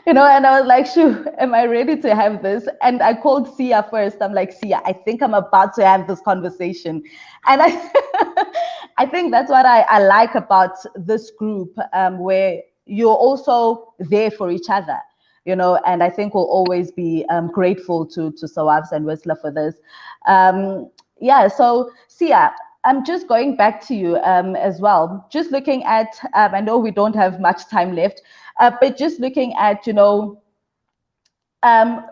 And I was like, "Shoo, am I ready to have this?" And I called Sia first. I'm like, "Sia, I think I'm about to have this conversation." And I think that's what I like about this group, where you're also there for each other, and I think we'll always be grateful to Sawabs and Whistler for this. Yeah, so Sia, I'm just going back to you as well. Just looking at, I know we don't have much time left, but just looking at,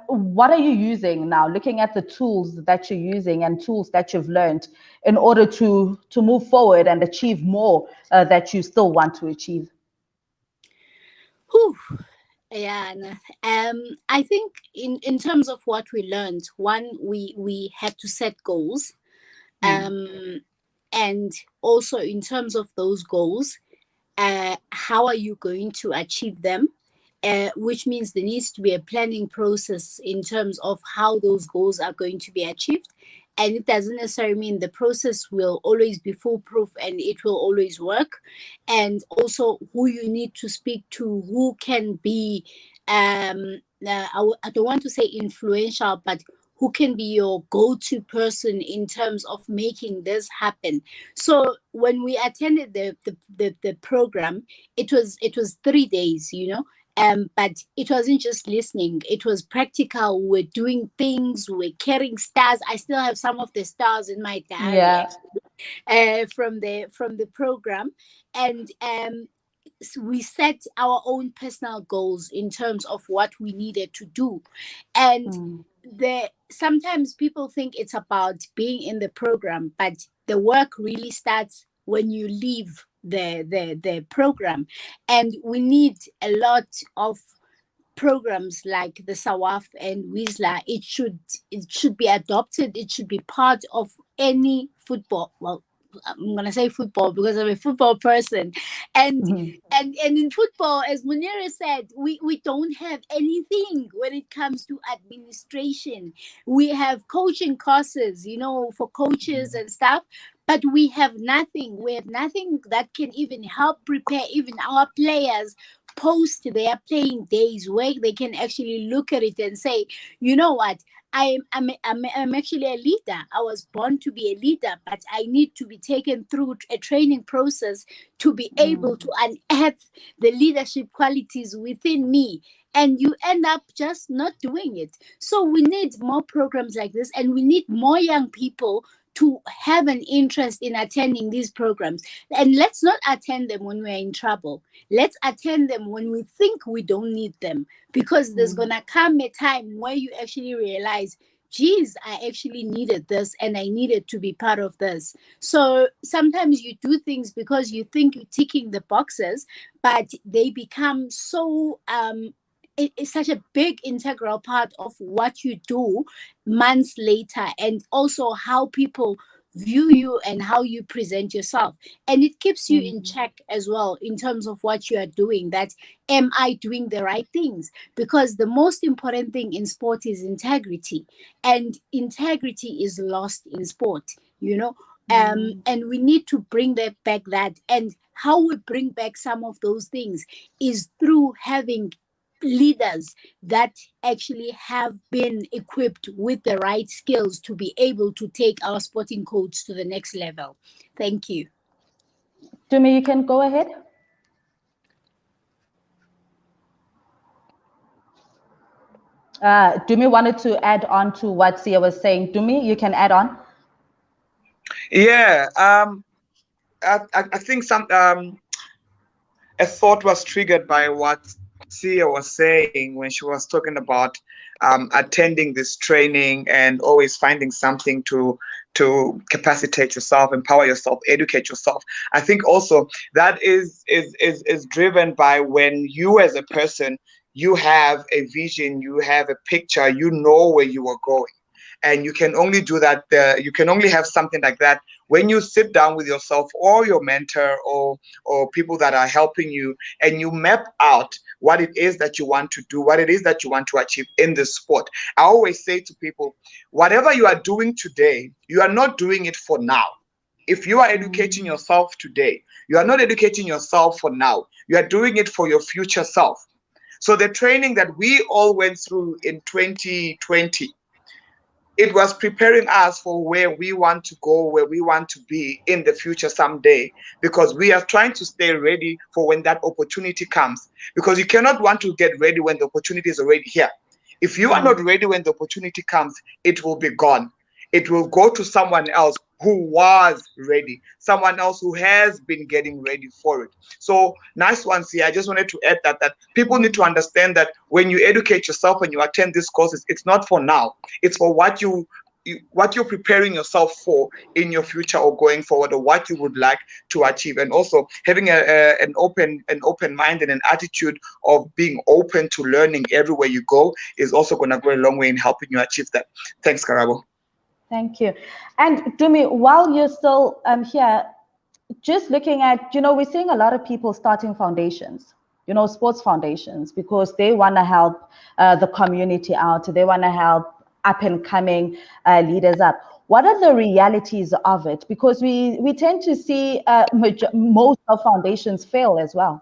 what are you using now? Looking at the tools that you're using and tools that you've learned in order to move forward and achieve more that you still want to achieve. Whew. Yeah, I think in terms of what we learned, one, we had to set goals. And also in terms of those goals, how are you going to achieve them? Which means there needs to be a planning process in terms of how those goals are going to be achieved. And it doesn't necessarily mean the process will always be foolproof and it will always work. And also who you need to speak to, who can be, I don't want to say influential, but who can be your go-to person in terms of making this happen. So when we attended the program, it was 3 days, but it wasn't just listening, it was practical. We're doing things, we're carrying stars. I still have some of the stars in my diary, from the program. And we set our own personal goals in terms of what we needed to do. And sometimes people think it's about being in the program, but the work really starts when you leave the program. And we need a lot of programs like the SAWAF and WISLA. It should be adopted. It should be part of any football. Well, I'm gonna say football because I'm a football person, and in football, as Munira said, we don't have anything when it comes to administration. We have coaching courses, for coaches and stuff, but we have nothing. We have nothing that can even help prepare even our players post their playing days, where they can actually look at it and say, you know what, I'm actually a leader. I was born to be a leader, but I need to be taken through a training process to be able to unearth the leadership qualities within me. And you end up just not doing it. So we need more programs like this, and we need more young people to have an interest in attending these programs. And let's not attend them when we're in trouble. Let's attend them when we think we don't need them, because there's gonna come a time where you actually realize, geez, I actually needed this and I needed to be part of this. So sometimes you do things because you think you're ticking the boxes, but they become so it's such a big integral part of what you do months later, and also how people view you and how you present yourself. And it keeps you in check as well in terms of what you are doing, that am I doing the right things? Because the most important thing in sport is integrity, and integrity is lost in sport, and we need to bring back that. And how we bring back some of those things is through having leaders that actually have been equipped with the right skills to be able to take our sporting codes to the next level. Thank you. Dumi, you can go ahead. Dumi wanted to add on to what Sia was saying. Dumi, you can add on. Yeah, I think a thought was triggered by what Sia was saying when she was talking about attending this training and always finding something to capacitate yourself, empower yourself, educate yourself. I think also that is driven by when you as a person, you have a vision, you have a picture, you know where you are going. And you can only do that, you can only have something like that when you sit down with yourself or your mentor or people that are helping you, and you map out what it is that you want to do, what it is that you want to achieve in this sport. I always say to people, whatever you are doing today, you are not doing it for now. If you are educating yourself today, you are not educating yourself for now. You are doing it for your future self. So the training that we all went through in 2020, it was preparing us for where we want to go, where we want to be in the future someday, because we are trying to stay ready for when that opportunity comes. Because you cannot want to get ready when the opportunity is already here. If you are not ready when the opportunity comes, it will be gone. It will go to someone else who was ready, someone else who has been getting ready for it. So nice ones here. I just wanted to add that people need to understand that when you educate yourself and you attend these courses, it's not for now. It's for what you're preparing yourself for in your future or going forward, or what you would like to achieve. And also having an open mind and an attitude of being open to learning everywhere you go is also going to go a long way in helping you achieve that. Thanks, Karabo. Thank you. And Dumi, while you're still here, just looking at, we're seeing a lot of people starting foundations, sports foundations, because they want to help the community out. They want to help up and coming leaders up. What are the realities of it? Because we tend to see most of foundations fail as well.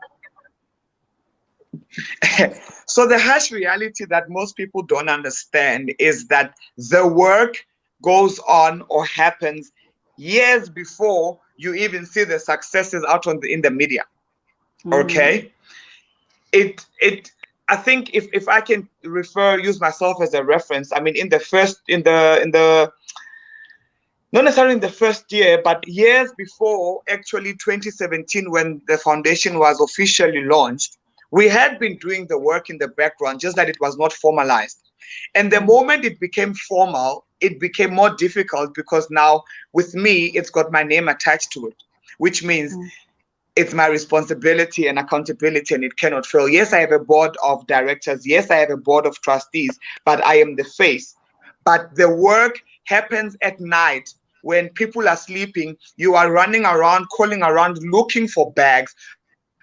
So the harsh reality that most people don't understand is that the work goes on or happens years before you even see the successes out in the media. Okay, I think if I can use myself as a reference, I mean, not necessarily in the first year, but years before, actually 2017, when the foundation was officially launched, we had been doing the work in the background, just that it was not formalized. And the moment it became formal, it became more difficult, because now with me, it's got my name attached to it, which means it's my responsibility and accountability, and it cannot fail. Yes, I have a board of directors. Yes, I have a board of trustees, but I am the face. But the work happens at night when people are sleeping. You are running around, calling around, looking for bags,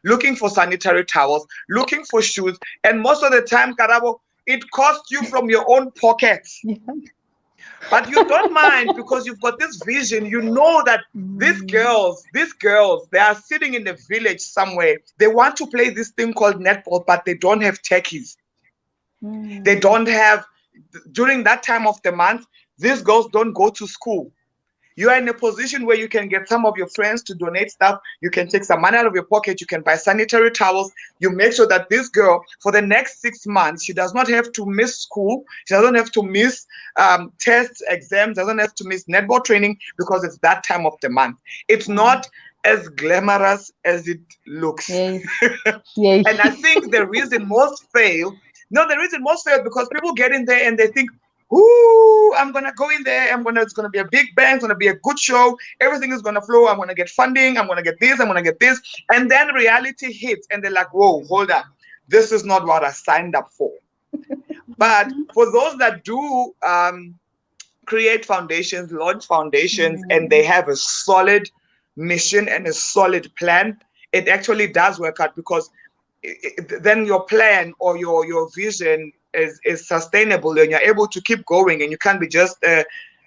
looking for sanitary towels, looking for shoes. And most of the time, Karabo, it costs you from your own pockets. Yeah. But you don't mind, because you've got this vision. You know that these girls, they are sitting in the village somewhere. They want to play this thing called netball, but they don't have techies. They don't have, during that time of the month, these girls don't go to school. You are in a position where you can get some of your friends to donate stuff. You can take some money out of your pocket. You can buy sanitary towels. You make sure that this girl, for the next 6 months, she does not have to miss school. She doesn't have to miss tests, exams, doesn't have to miss netball training, because it's that time of the month. It's not as glamorous as it looks. Yes. Yes. And I think the reason most fail, because people get in there and they think, ooh, I'm gonna go in there, it's gonna be a big bang, it's gonna be a good show, everything is gonna flow, I'm gonna get funding, I'm gonna get this, and then reality hits and they're like, whoa, hold up, this is not what I signed up for. But for those that do create foundations, launch foundations, and they have a solid mission and a solid plan, it actually does work out, because then your plan or your vision is sustainable, and you're able to keep going, and you can't be just a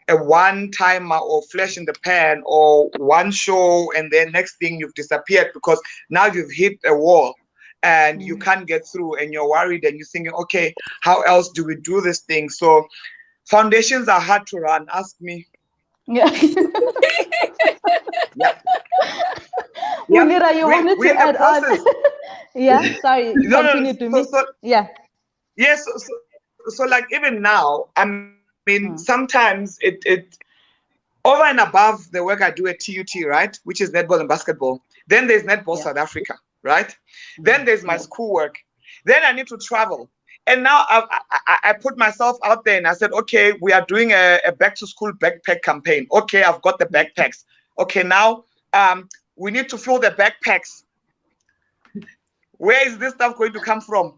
one-timer or flash in the pan or one show and then next thing you've disappeared, because now you've hit a wall and you can't get through, and you're worried and you're thinking, okay, how else do we do this thing? So foundations are hard to run, ask me. Yeah. Yep. Munira, you wanted to add on? Yeah, sorry, continue to me. Yeah. Yes, so like even now, I mean, sometimes it over and above the work I do at TUT, right, which is netball and basketball. Then there's Netball South Africa, right? Then there's my schoolwork. Then I need to travel. And now I put myself out there and I said, okay, we are doing a back to school backpack campaign. Okay, I've got the backpacks. Okay, now we need to fill the backpacks. Where is this stuff going to come from?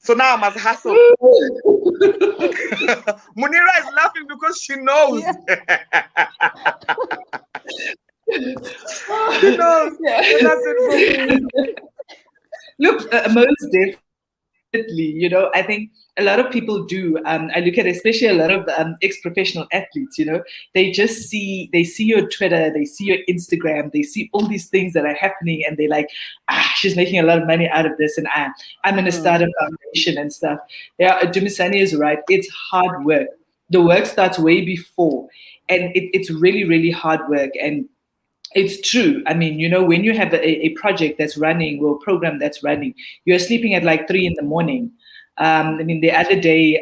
So now I must hustle. Munira is laughing because she knows. She knows. And that's it for me. Look, most definitely, you know, I think a lot of people do. I look at especially a lot of ex-professional athletes, you know, they see your Twitter, they see your Instagram, they see all these things that are happening, and they're like, she's making a lot of money out of this, and I'm going to start a foundation and stuff. Yeah, Dumisani is right. It's hard work. The work starts way before, and it's really, really hard work. And it's true. I mean, you know, when you have a project that's running or a program that's running, you're sleeping at like 3 a.m. I mean, the other day,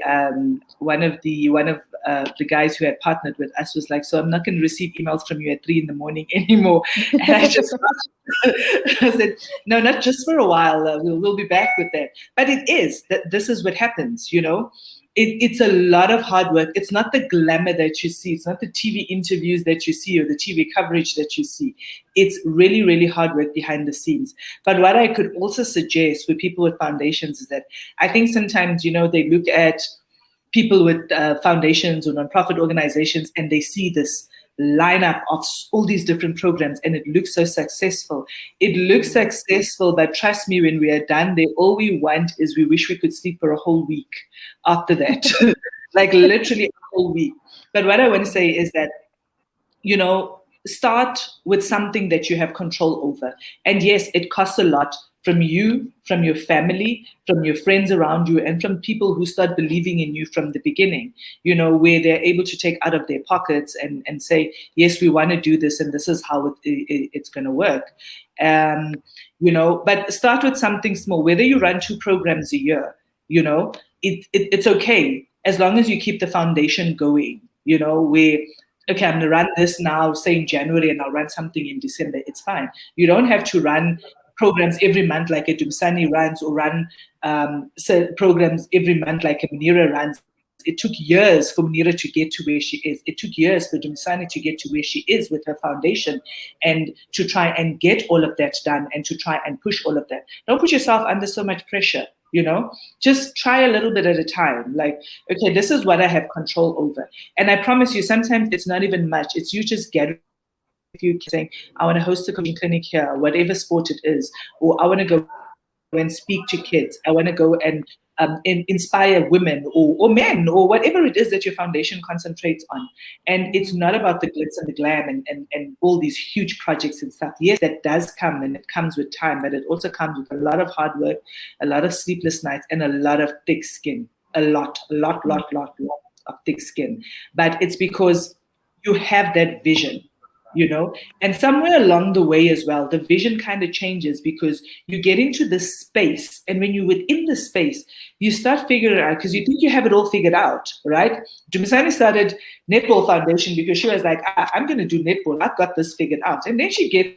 one of the guys who had partnered with us was like, "So I'm not going to receive emails from you at 3 a.m. anymore." And I just I said, "No, not just for a while. We'll be back with that." But it is that this is what happens, you know. It's a lot of hard work. It's not the glamour that you see. It's not the TV interviews that you see or the TV coverage that you see. It's really, really hard work behind the scenes. But what I could also suggest for people with foundations is that I think sometimes, you know, they look at people with foundations or nonprofit organizations and they see this lineup of all these different programs and it looks so successful. It looks successful, but trust me, when we are done there, all we want is we wish we could sleep for a whole week after that. Like literally a whole week. But what I want to say is that, you know, start with something that you have control over. And yes, it costs a lot from you, from your family, from your friends around you, and from people who start believing in you from the beginning, you know, where they're able to take out of their pockets and say, yes, we want to do this and this is how it's going to work. You know, but start with something small. Whether you run 2 programs a year, you know, it's okay as long as you keep the foundation going, you know, where, okay, I'm going to run this now, say in January, and I'll run something in December. It's fine. You don't have to run programs every month like a Dumisani runs or run programs every month like a Munira runs. It took years for Munira to get to where she is. It took years for Dumisani to get to where she is with her foundation and to try and get all of that done and to try and push all of that. Don't put yourself under so much pressure, you know, just try a little bit at a time. Like, okay, this is what I have control over. And I promise you, sometimes it's not even much. It's you just gathering you saying, I want to host a coaching clinic here, whatever sport it is, or I want to go and speak to kids. I want to go and inspire women or men or whatever it is that your foundation concentrates on. And it's not about the glitz and the glam and all these huge projects and stuff. Yes, that does come and it comes with time, but it also comes with a lot of hard work, a lot of sleepless nights, and a lot of thick skin. A lot of thick skin. But it's because you have that vision, you know, and somewhere along the way as well, the vision kind of changes because you get into the space. And when you're within the space, you start figuring it out because you think you have it all figured out, right? Dumisani started Netball Foundation because she was like, I'm going to do netball. I've got this figured out. And then she gets,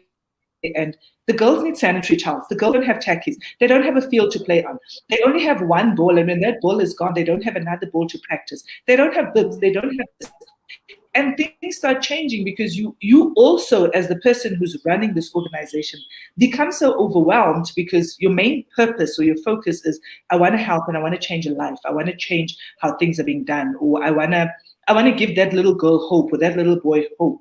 and the girls need sanitary towels. The girls don't have tackies. They don't have a field to play on. They only have one ball. And when that ball is gone, they don't have another ball to practice. They don't have bibs. They don't have this. And things start changing because you also, as the person who's running this organization, become so overwhelmed because your main purpose or your focus is, I want to help and I want to change a life. I want to change how things are being done, or I want to give that little girl hope or that little boy hope,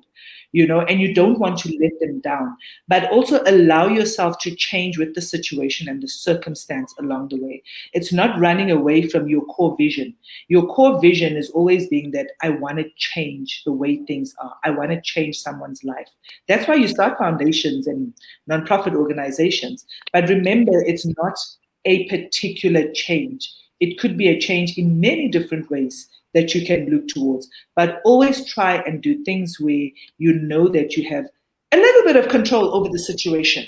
you know, and you don't want to let them down, but also allow yourself to change with the situation and the circumstance along the way. It's not running away from your core vision. Your core vision is always being that I want to change the way things are. I want to change someone's life. That's why you start foundations and nonprofit organizations. But remember, it's not a particular change. It could be a change in many different ways that you can look towards, but always try and do things where you know that you have a little bit of control over the situation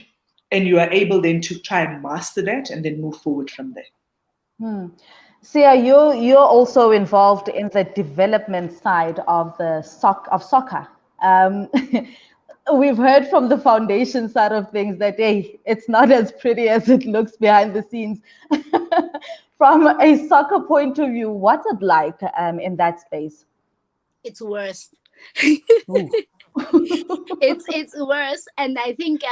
and you are able then to try and master that and then move forward from there. Sia, you're also involved in the development side of soccer. We've heard from the foundation side of things that, hey, it's not as pretty as it looks behind the scenes. From a soccer point of view, what's it like in that space? It's worse. It's worse. And I think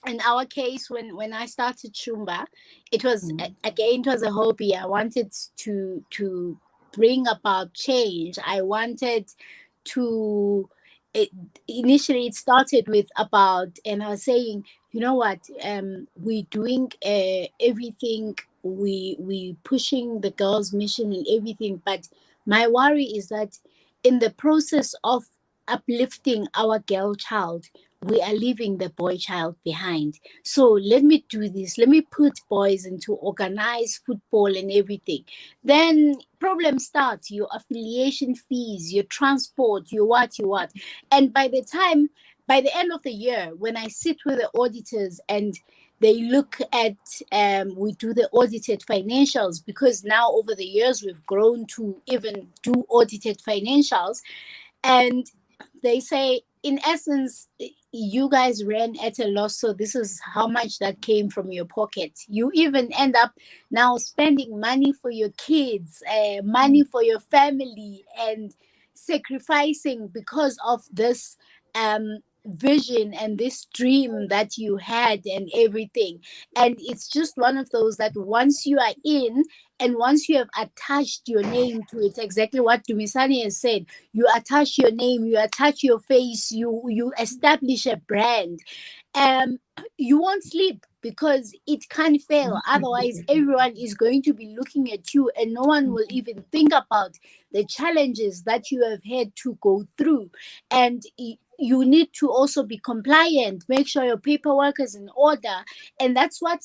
in our case, when I started Shumba, it was again, it was a hobby. I wanted to bring about change. I wanted to. Initially, it started with about, and I was saying, you know what, we doing everything. We pushing the girls' mission and everything, but my worry is that in the process of uplifting our girl child, we are leaving the boy child behind. So let me do this. Let me put boys into organized football and everything. Then problems start. Your affiliation fees, your transport, your what. And by the end of the year, when I sit with the auditors and they look at, we do the audited financials, because now over the years we've grown to even do audited financials. And they say, in essence, you guys ran at a loss, so this is how much that came from your pocket. You even end up now spending money for your kids, money for your family, and sacrificing because of this vision and this dream that you had and everything. And it's just one of those that once you are in, and once you have attached your name to it, exactly what Dumisani has said, you attach your name, you attach your face, you establish a brand, you won't sleep, because it can't fail. Otherwise, everyone is going to be looking at you, and no one will even think about the challenges that you have had to go through. And you need to also be compliant, make sure your paperwork is in order. And that's what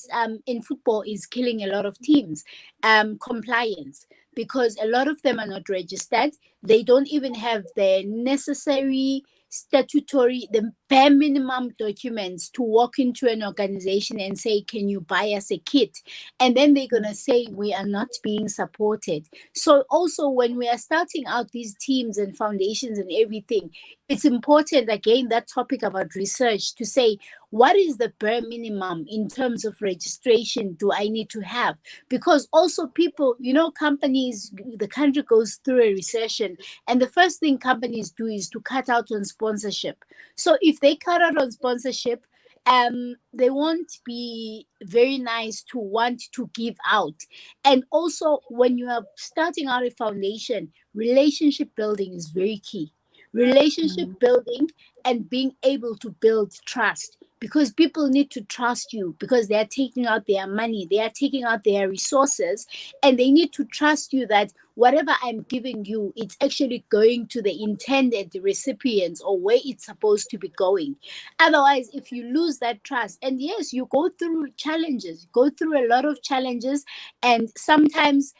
in football is killing a lot of teams, compliance, because a lot of them are not registered. They don't even have the necessary statutory, the bare minimum documents to walk into an organization and say, can you buy us a kit? And then they're going to say, we are not being supported. So also when we are starting out these teams and foundations and everything, it's important, again, that topic about research, to say, what is the bare minimum in terms of registration do I need to have? Because also people, companies, the country goes through a recession, and the first thing companies do is to cut out on sponsorship. So if they cut out on sponsorship, they won't be very nice to want to give out. And also, when you are starting out a foundation, relationship building is very key. Relationship building and being able to build trust, because people need to trust you, because they are taking out their money, they are taking out their resources, and they need to trust you that whatever I'm giving you, it's actually going to the intended recipients or where it's supposed to be going. Otherwise, if you lose that trust, and yes, you go through challenges, go through a lot of challenges, and sometimes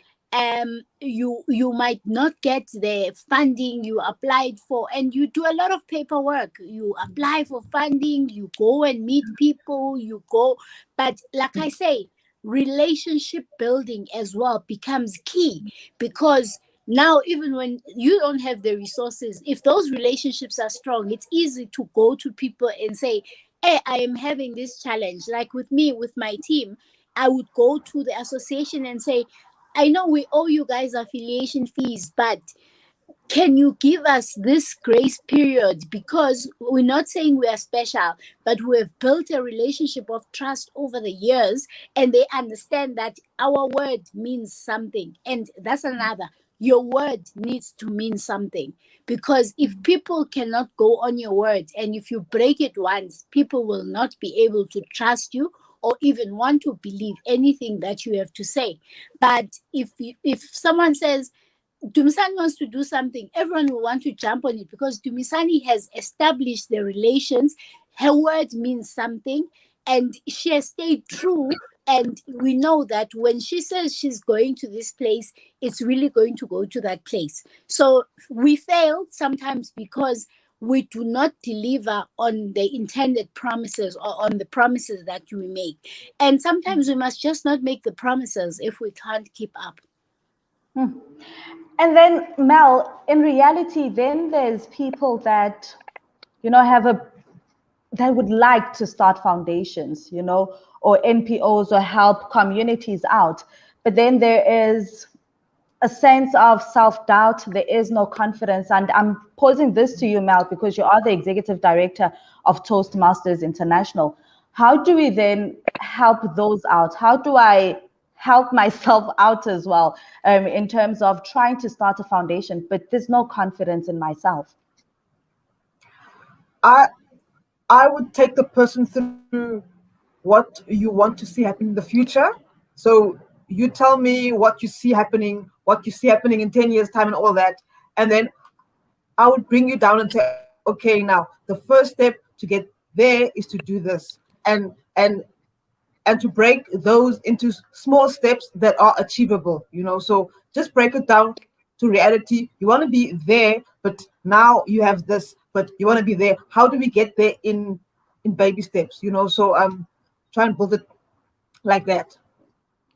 you might not get the funding you applied for, and you do a lot of paperwork. You apply for funding, you go and meet people, but like I say, relationship building as well becomes key, because now even when you don't have the resources, if those relationships are strong, it's easy to go to people and say, hey, I am having this challenge. Like with me, with my team, I would go to the association and say, I know we owe you guys affiliation fees, but can you give us this grace period? Because we're not saying we are special, but we have built a relationship of trust over the years, and they understand that our word means something. And that's another. Your word needs to mean something, because if people cannot go on your word, and if you break it once, people will not be able to trust you or even want to believe anything that you have to say. But if someone says, Dumisani wants to do something, everyone will want to jump on it, because Dumisani has established the relations. Her word means something, and she has stayed true. And we know that when she says she's going to this place, it's really going to go to that place. So we fail sometimes because we do not deliver on the intended promises or on the promises that we make. And sometimes we must just not make the promises if we can't keep up. And then, Mel, in reality, then there's people that, that would like to start foundations, or NPOs, or help communities out. But then there is a sense of self-doubt. There is no confidence. And I'm posing this to you, Mel, because you are the executive director of Toastmasters International. how do we then help those out? How do I help myself out as well, in terms of trying to start a foundation, but there's no confidence in myself? I would take the person through what you want to see happen in the future. So you tell me what you see happening in 10 years' time and all that. And then I would bring you down and say, okay, now the first step to get there is to do this. And to break those into small steps that are achievable, So just break it down to reality. You want to be there, but now you have this, but you want to be there. How do we get there in baby steps, So try and build it like that.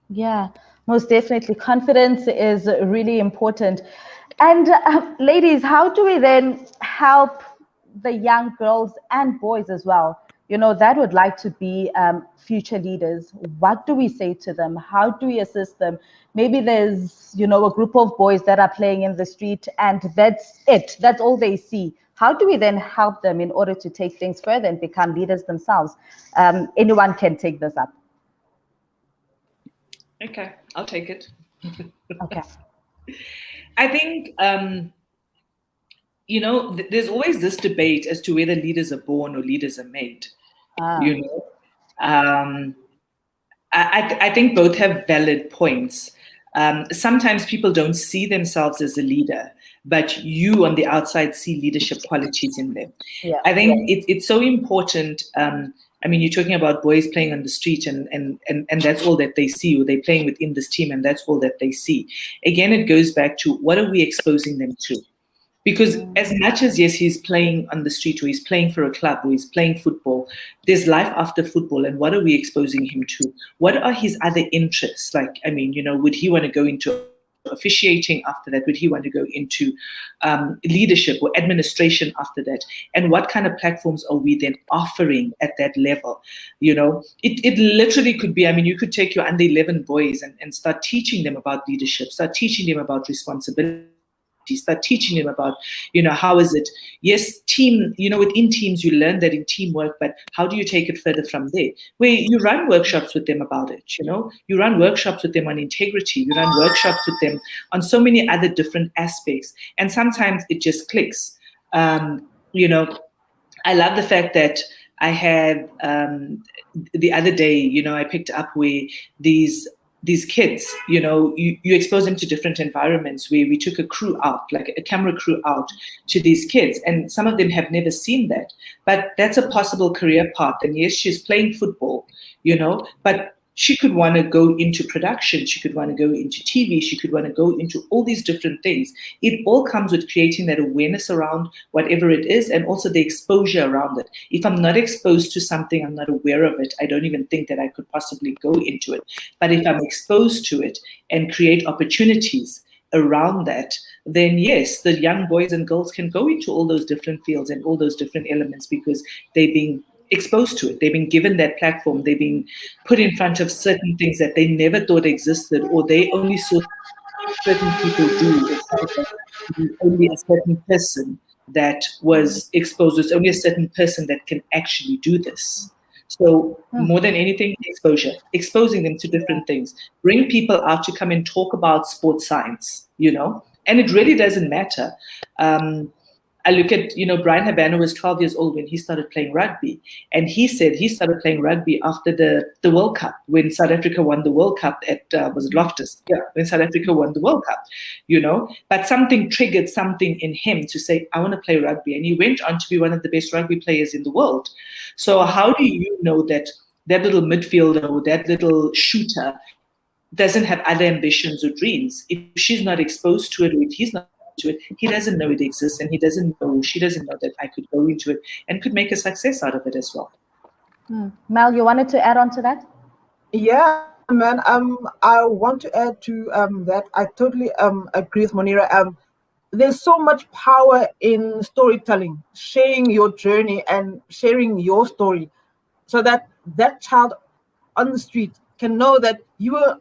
Yeah, most definitely. Confidence is really important. And ladies, how do we then help the young girls and boys as well, that would like to be future leaders? What do we say to them? How do we assist them? Maybe there's, a group of boys that are playing in the street and that's it. That's all they see. How do we then help them in order to take things further and become leaders themselves? Anyone can take this up. Okay, I'll take it. Okay. I think, there's always this debate as to whether leaders are born or leaders are made. I think both have valid points. Sometimes people don't see themselves as a leader, but you on the outside see leadership qualities in them. Yeah. I think it's so important. You're talking about boys playing on the street and that's all that they see, or they're playing within this team and that's all that they see. Again, it goes back to what are we exposing them to? Because as much as, yes, he's playing on the street or he's playing for a club or he's playing football, there's life after football. And what are we exposing him to? What are his other interests? Like, would he want to go into officiating after that? Would he want to go into leadership or administration after that? And what kind of platforms are we then offering at that level? It literally could be, you could take your under 11 boys and start teaching them about leadership, start teaching them about responsibility, start teaching them about, how is it? Yes, team, within teams, you learn that in teamwork, but how do you take it further from there? Where you run workshops with them about it, you run workshops with them on integrity, you run workshops with them on so many other different aspects. And sometimes it just clicks. I love the fact that I had the other day, I picked up where these kids, you expose them to different environments, where we took a crew out, like a camera crew out to these kids. And some of them have never seen that, but that's a possible career path. And yes, she's playing football, but she could want to go into production. She could want to go into TV. She could want to go into all these different things. It all comes with creating that awareness around whatever it is, and also the exposure around it. If I'm not exposed to something, I'm not aware of it, I don't even think that I could possibly go into it. But if I'm exposed to it and create opportunities around that, then yes, the young boys and girls can go into all those different fields and all those different elements, because they're being exposed to it. They've been given that platform. They've been put in front of certain things that they never thought existed, or they only saw certain people do. Only a certain person that was exposed. There's only a certain person that can actually do this. So more than anything, exposure, exposing them to different things. Bring people out to come and talk about sports science, and it really doesn't matter. I look at, Brian Habana was 12 years old when he started playing rugby. And he said he started playing rugby after the World Cup, when South Africa won the World Cup at, was it Loftus? Yeah, when South Africa won the World Cup, But something triggered something in him to say, I want to play rugby. And he went on to be one of the best rugby players in the world. So how do you know that that little midfielder or that little shooter doesn't have other ambitions or dreams? If she's not exposed to it, or if he's not to it, he doesn't know it exists, and she doesn't know that I could go into it and could make a success out of it as well. Mel, you wanted to add on to that? Yeah, man. I want to add to that. I totally agree with Monira. There's so much power in storytelling, sharing your journey and sharing your story, so that that child on the street can know that you were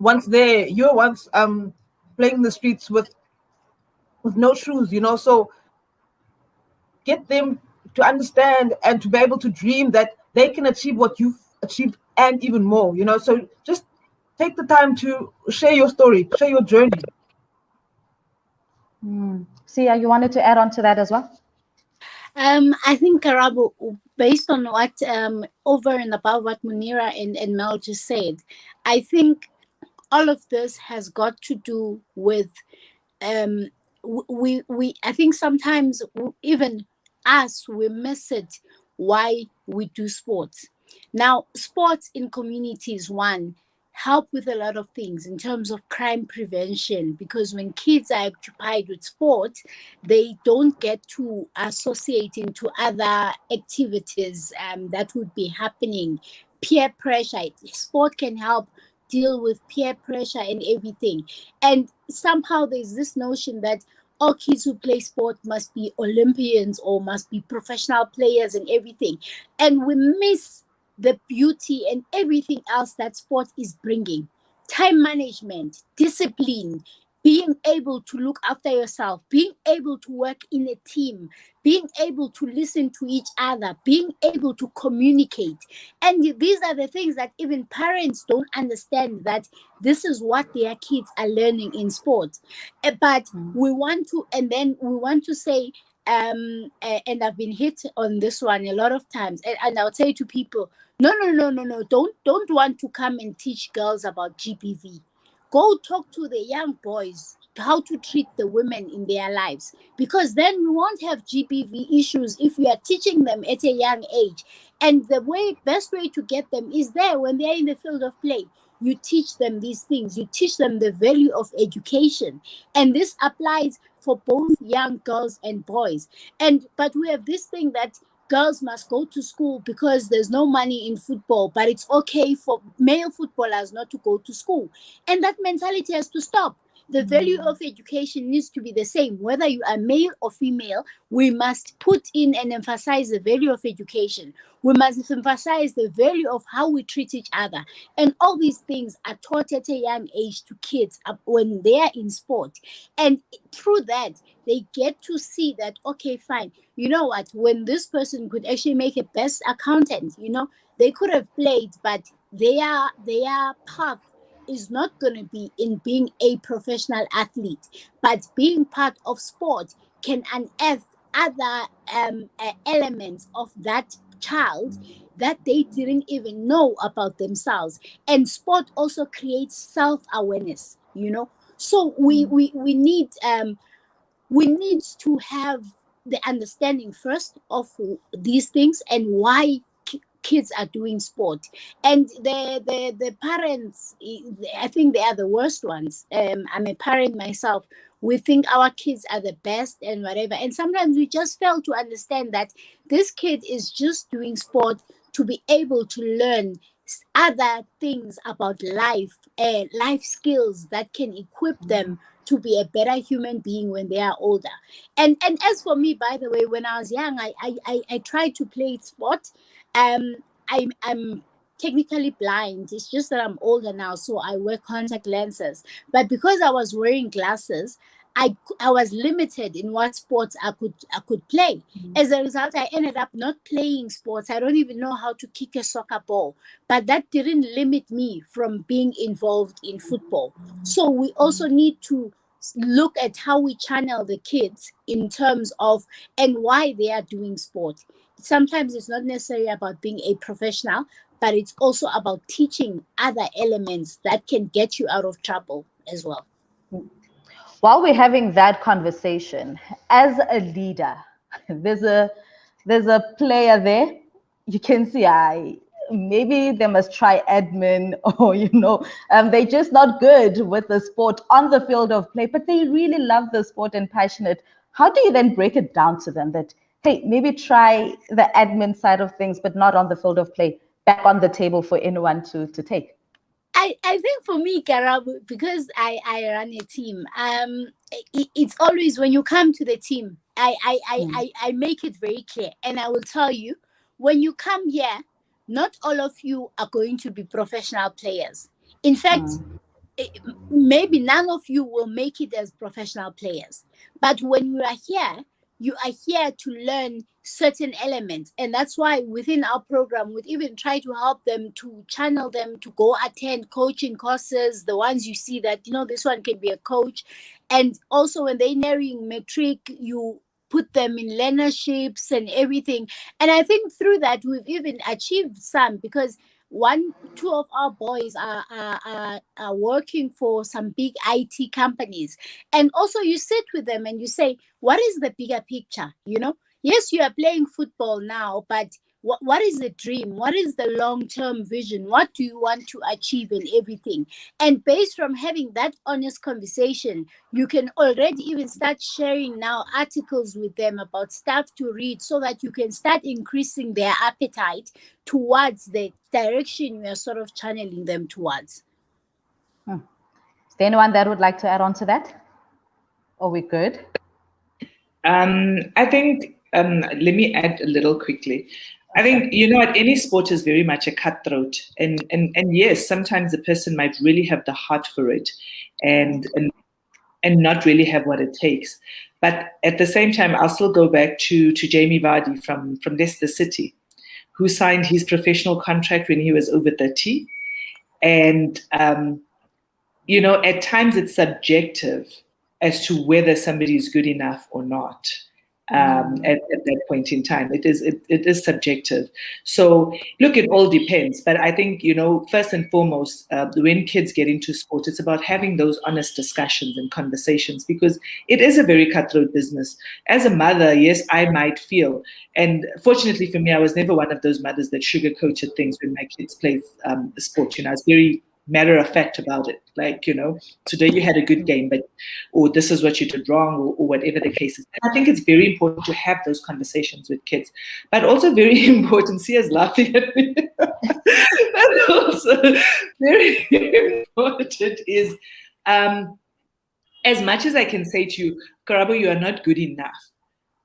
once there. You were once playing in the streets with no shoes, So get them to understand and to be able to dream that they can achieve what you've achieved and even more, So just take the time to share your story, share your journey. Sia, you wanted to add on to that as well? I think, Karabo, based on what over and above what Munira and Mel just said, I think all of this has got to do with we I think sometimes even us, we miss it why we do sports. Now, sports in communities, one, help with a lot of things in terms of crime prevention, because when kids are occupied with sport, they don't get to associate into other activities that would be happening. Peer pressure, sport can help deal with peer pressure and everything. And somehow there's this notion that all kids who play sport must be Olympians or must be professional players and everything. And we miss the beauty and everything else that sport is bringing. Time management, discipline, being able to look after yourself, being able to work in a team, being able to listen to each other, being able to communicate. And these are the things that even parents don't understand, that this is what their kids are learning in sport. But we want to say, and I've been hit on this one a lot of times, and I'll say to people, no, don't want to come and teach girls about GBV. Go talk to the young boys how to treat the women in their lives, because then we won't have GBV issues if we are teaching them at a young age. And the best way to get them is there when they're in the field of play. You teach them these things. You teach them the value of education. And this applies for both young girls and boys. But we have this thing that girls must go to school because there's no money in football, but it's okay for male footballers not to go to school. And that mentality has to stop. The value of education needs to be the same. Whether you are male or female, we must put in and emphasize the value of education. We must emphasize the value of how we treat each other. And all these things are taught at a young age to kids when they are in sport. And through that, they get to see that, okay, fine, you know what, when this person could actually make a best accountant, they could have played, but their path is not going to be in being a professional athlete, but being part of sport can unearth other elements of that child that they didn't even know about themselves. And sport also creates self-awareness, So we need to have the understanding first of these things and why kids are doing sport. And the parents, I think they are the worst ones. I'm a parent myself. We think our kids are the best and whatever, and sometimes we just fail to understand that this kid is just doing sport to be able to learn other things about life, life skills that can equip them to be a better human being when they are older. And as for me, by the way, when I was young, I tried to play sport. I'm technically blind. It's just that I'm older now, so I wear contact lenses. But because I was wearing glasses, I was limited in what sports I could play. As a result, I ended up not playing sports. I don't even know how to kick a soccer ball. But that didn't limit me from being involved in football. So we also need to look at how we channel the kids in terms of and why they are doing sport. Sometimes it's not necessarily about being a professional, but it's also about teaching other elements that can get you out of trouble as well. While we're having that conversation, as a leader, there's a player there. You can see maybe they must try admin, or they're just not good with the sport on the field of play, but they really love the sport and passionate. How do you then break it down to them that, hey, maybe try the admin side of things, but not on the field of play, back on the table for anyone to take? I think for me, Karabo, because I run a team, it's always when you come to the team, I make it very clear. And I will tell you, when you come here, not all of you are going to be professional players. In fact, maybe none of you will make it as professional players. But when you are here, you are here to learn certain elements. And that's why within our program, we'd even try to help them, to channel them to go attend coaching courses, the ones you see that, you know, this one can be a coach. And also when they're nearing matric, you put them in learnerships and everything. And I think through that, we've even achieved some, because two of our boys are working for some big IT companies. And also you sit with them and you say, what is the bigger picture? You know, yes, you are playing football now, but what is the dream? What is the long-term vision? What do you want to achieve in everything? And based from having that honest conversation, you can already even start sharing now articles with them about stuff to read, so that you can start increasing their appetite towards the direction you are sort of channeling them towards. Is there anyone that would like to add on to that? Are we good? I think, let me add a little quickly. I think, you know, any sport is very much a cutthroat. And yes, sometimes the person might really have the heart for it and not really have what it takes. But at the same time, I'll still go back to Jamie Vardy from Leicester City, who signed his professional contract when he was over 30. And, you know, at times it's subjective as to whether somebody is good enough or not. At that point in time, it is subjective. So look, it all depends. But I think, you know, first and foremost, when kids get into sport, it's about having those honest discussions and conversations, because it is a very cutthroat business. As a mother, yes, I might feel, and fortunately for me, I was never one of those mothers that sugarcoated things when my kids played sport. You know, I was very matter of fact about it. Like, you know, today you had a good game, or this is what you did wrong, or whatever the case is. And I think it's very important to have those conversations with kids, but also very important, Sia's laughing at me, but also very important is, as much as I can say to you, Karabo, you are not good enough.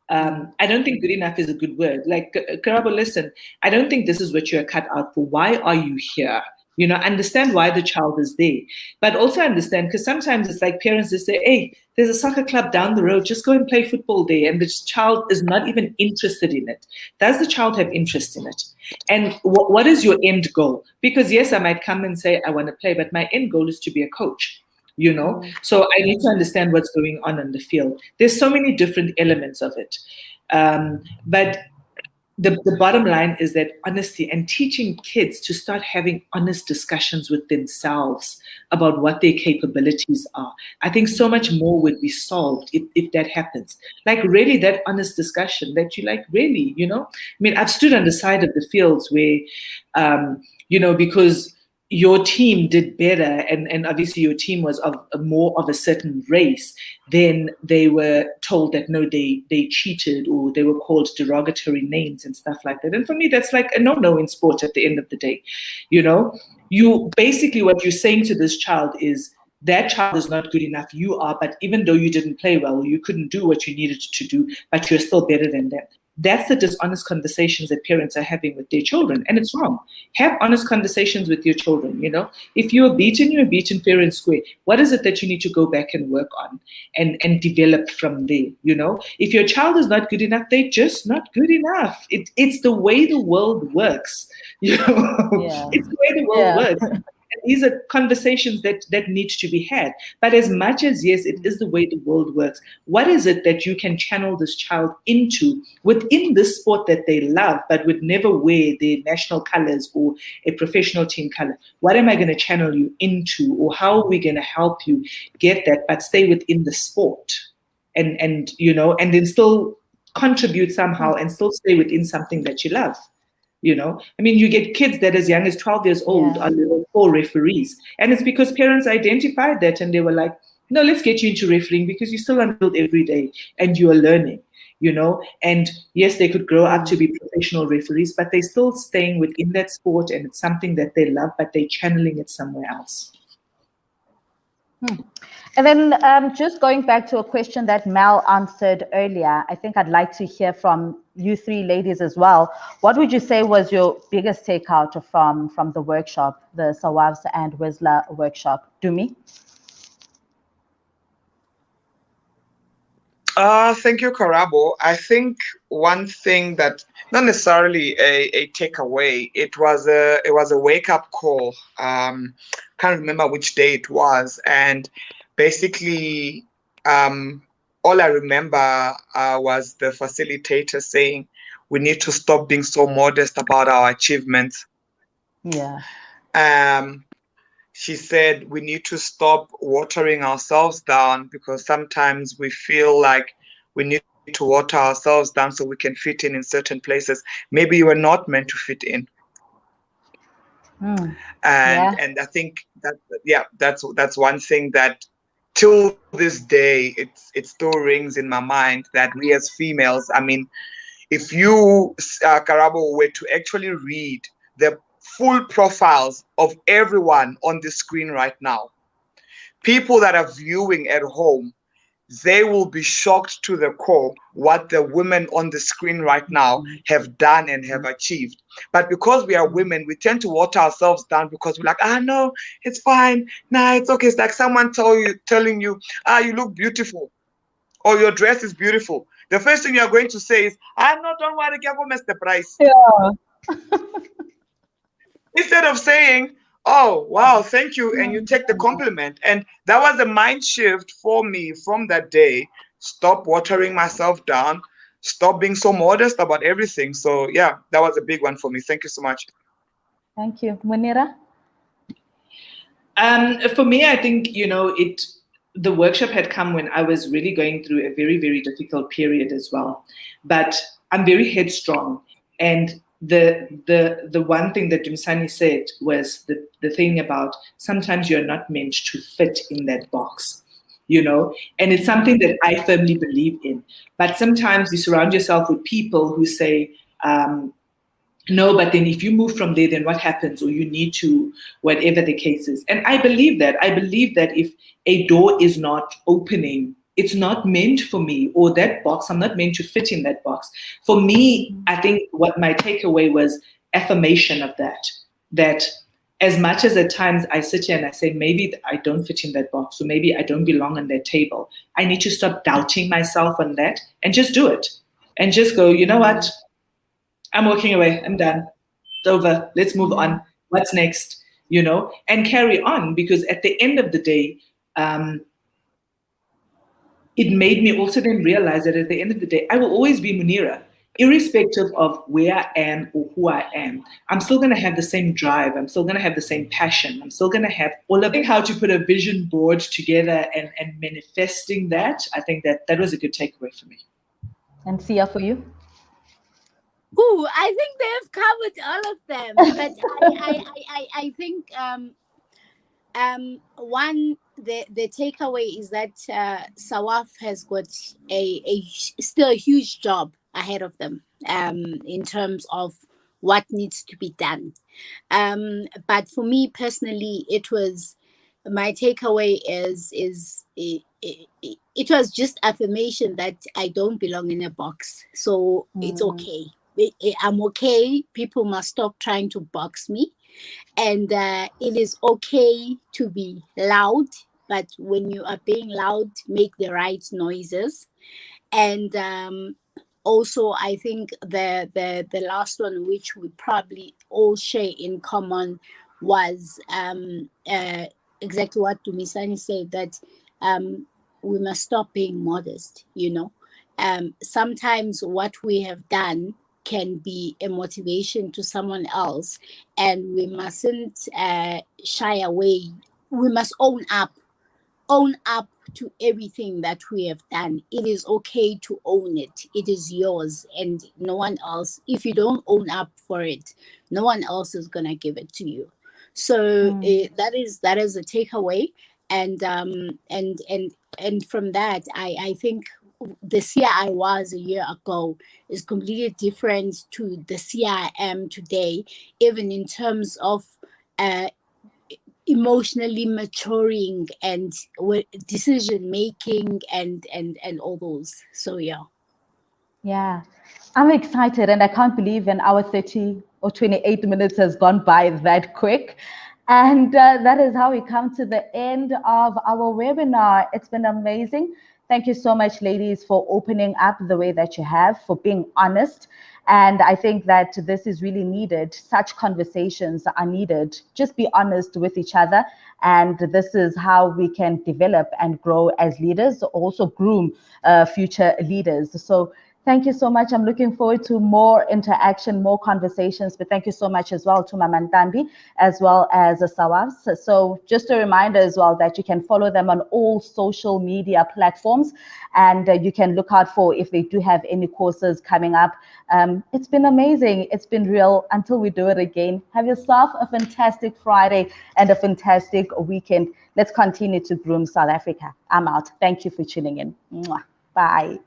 I don't think good enough is a good word. Like, Karabo, listen, I don't think this is what you're cut out for. Why are you here? You know, understand why the child is there, but also understand, because sometimes it's like parents, they say, hey, there's a soccer club down the road, just go and play football there. And the child is not even interested in it. Does the child have interest in it? And what is your end goal? Because yes, I might come and say, I want to play, but my end goal is to be a coach. You know, so I need to understand what's going on the field. There's so many different elements of it. But the bottom line is that honesty, and teaching kids to start having honest discussions with themselves about what their capabilities are. I think so much more would be solved if that happens. Like, really, that honest discussion that you like, really, you know, I mean, I've stood on the side of the fields where, you know, because your team did better, and obviously your team was of more of a certain race, then they were told that no, they cheated, or they were called derogatory names and stuff like that. And for me, that's like a no-no in sport at the end of the day. You know, you basically, what you're saying to this child is, that child is not good enough, you are, but even though you didn't play well, you couldn't do what you needed to do, but you're still better than them. That's the dishonest conversations that parents are having with their children, and it's wrong. Have honest conversations with your children. You know, if you're beaten fair and square. What is it that you need to go back and work on and develop from there? You know, if your child is not good enough, they're just not good enough. It's the way the world works. You know, it's the way the world works. These are conversations that need to be had. But as much as, yes, it is the way the world works, what is it that you can channel this child into within this sport that they love, but would never wear their national colors or a professional team color? What am I going to channel you into, or how are we going to help you get that, but stay within the sport and you know, and then still contribute somehow and still stay within something that you love? You know, I mean, you get kids that as young as 12 years old are level 4 referees. And it's because parents identified that and they were like, no, let's get you into refereeing because you're still on the field every day and you are learning, you know. And yes, they could grow up to be professional referees, but they're still staying within that sport, and it's something that they love, but they're channeling it somewhere else. And then just going back to a question that Mel answered earlier, I think I'd like to hear from you three ladies as well. What would you say was your biggest takeout from the workshop, the Sawavs and Wisla workshop? Dumi? Thank you, Karabo. I think one thing that not necessarily a takeaway, it was a wake-up call. Can't remember which day it was, and basically, all I remember was the facilitator saying, "We need to stop being so modest about our achievements." Yeah. She said we need to stop watering ourselves down because sometimes we feel like we need to water ourselves down so we can fit in certain places. Maybe you were not meant to fit in. Mm. And Yeah. and I think that, yeah, that's one thing that till this day it still rings in my mind, that we as females, I mean, if you, Karabo, were to actually read the full profiles of everyone on the screen right now, people that are viewing at home, they will be shocked to the core what the women on the screen right now have done and have achieved. But because we are women, we tend to water ourselves down because we're like, no, it's fine. Nah, it's okay. It's like someone telling you, you look beautiful, or your dress is beautiful. The first thing you're going to say is, no, don't worry, give us the price. Yeah. Instead of saying, oh, wow, thank you, and you take the compliment. And that was a mind shift for me from that day. Stop watering myself down, stop being so modest about everything. So yeah, that was a big one for me. Thank you so much. Thank you. Munira? For me, I think, the workshop had come when I was really going through a very, very difficult period as well. But I'm very headstrong. And the one thing that Dumisani said was the thing about sometimes you're not meant to fit in that box, and it's something that I firmly believe in. But sometimes you surround yourself with people who say, no, but then if you move from there, then what happens? Or you need to, whatever the case is. And I believe that. I believe that if a door is not opening, it's not meant for me, or that box, I'm not meant to fit in that box. For me, I think what my takeaway was affirmation of that as much as at times I sit here and I say, maybe I don't fit in that box, or maybe I don't belong on that table, I need to stop doubting myself on that and just do it. And just go, you know what? I'm walking away. I'm done. It's over. Let's move on. What's next? And carry on, because at the end of the day, it made me also then realize that at the end of the day, I will always be Munira, irrespective of where I am or who I am. I'm still going to have the same drive. I'm still going to have the same passion. I'm still going to have all of it. How to put a vision board together and manifesting that, I think that was a good takeaway for me. And Sia, for you? Ooh, I think they've covered all of them. But I think one, the takeaway is that SAWAF has got still a huge job ahead of them in terms of what needs to be done. But for me personally, my takeaway is it was just affirmation that I don't belong in a box. So it's okay. I'm okay. People must stop trying to box me. And it is okay to be loud, but when you are being loud, make the right noises. And also, I think the last one, which we probably all share in common, was exactly what Dumisani said, that we must stop being modest, sometimes what we have done can be a motivation to someone else, and we mustn't shy away. We must own up to everything that we have done. It is okay to own it. It is yours and no one else. If you don't own up for it, no one else is gonna give it to you. So that is a takeaway, and from that, I think the Sia I was a year ago is completely different to the Sia I am today, even in terms of emotionally maturing and decision making and all those. So yeah, I'm excited, and I can't believe an hour 30 or 28 minutes has gone by that quick. And that is how we come to the end of our webinar. It's been amazing. Thank you so much, ladies, for opening up the way that you have, for being honest. And I think that this is really needed. Such conversations are needed. Just be honest with each other. And this is how we can develop and grow as leaders, also groom future leaders. So thank you so much. I'm looking forward to more interaction, more conversations, but thank you so much as well to Mama Ntambi, as well as SAWAVS. So just a reminder as well that you can follow them on all social media platforms, and you can look out for if they do have any courses coming up. It's been amazing. It's been real. Until we do it again, have yourself a fantastic Friday and a fantastic weekend. Let's continue to groom South Africa. I'm out. Thank you for tuning in. Mwah. Bye.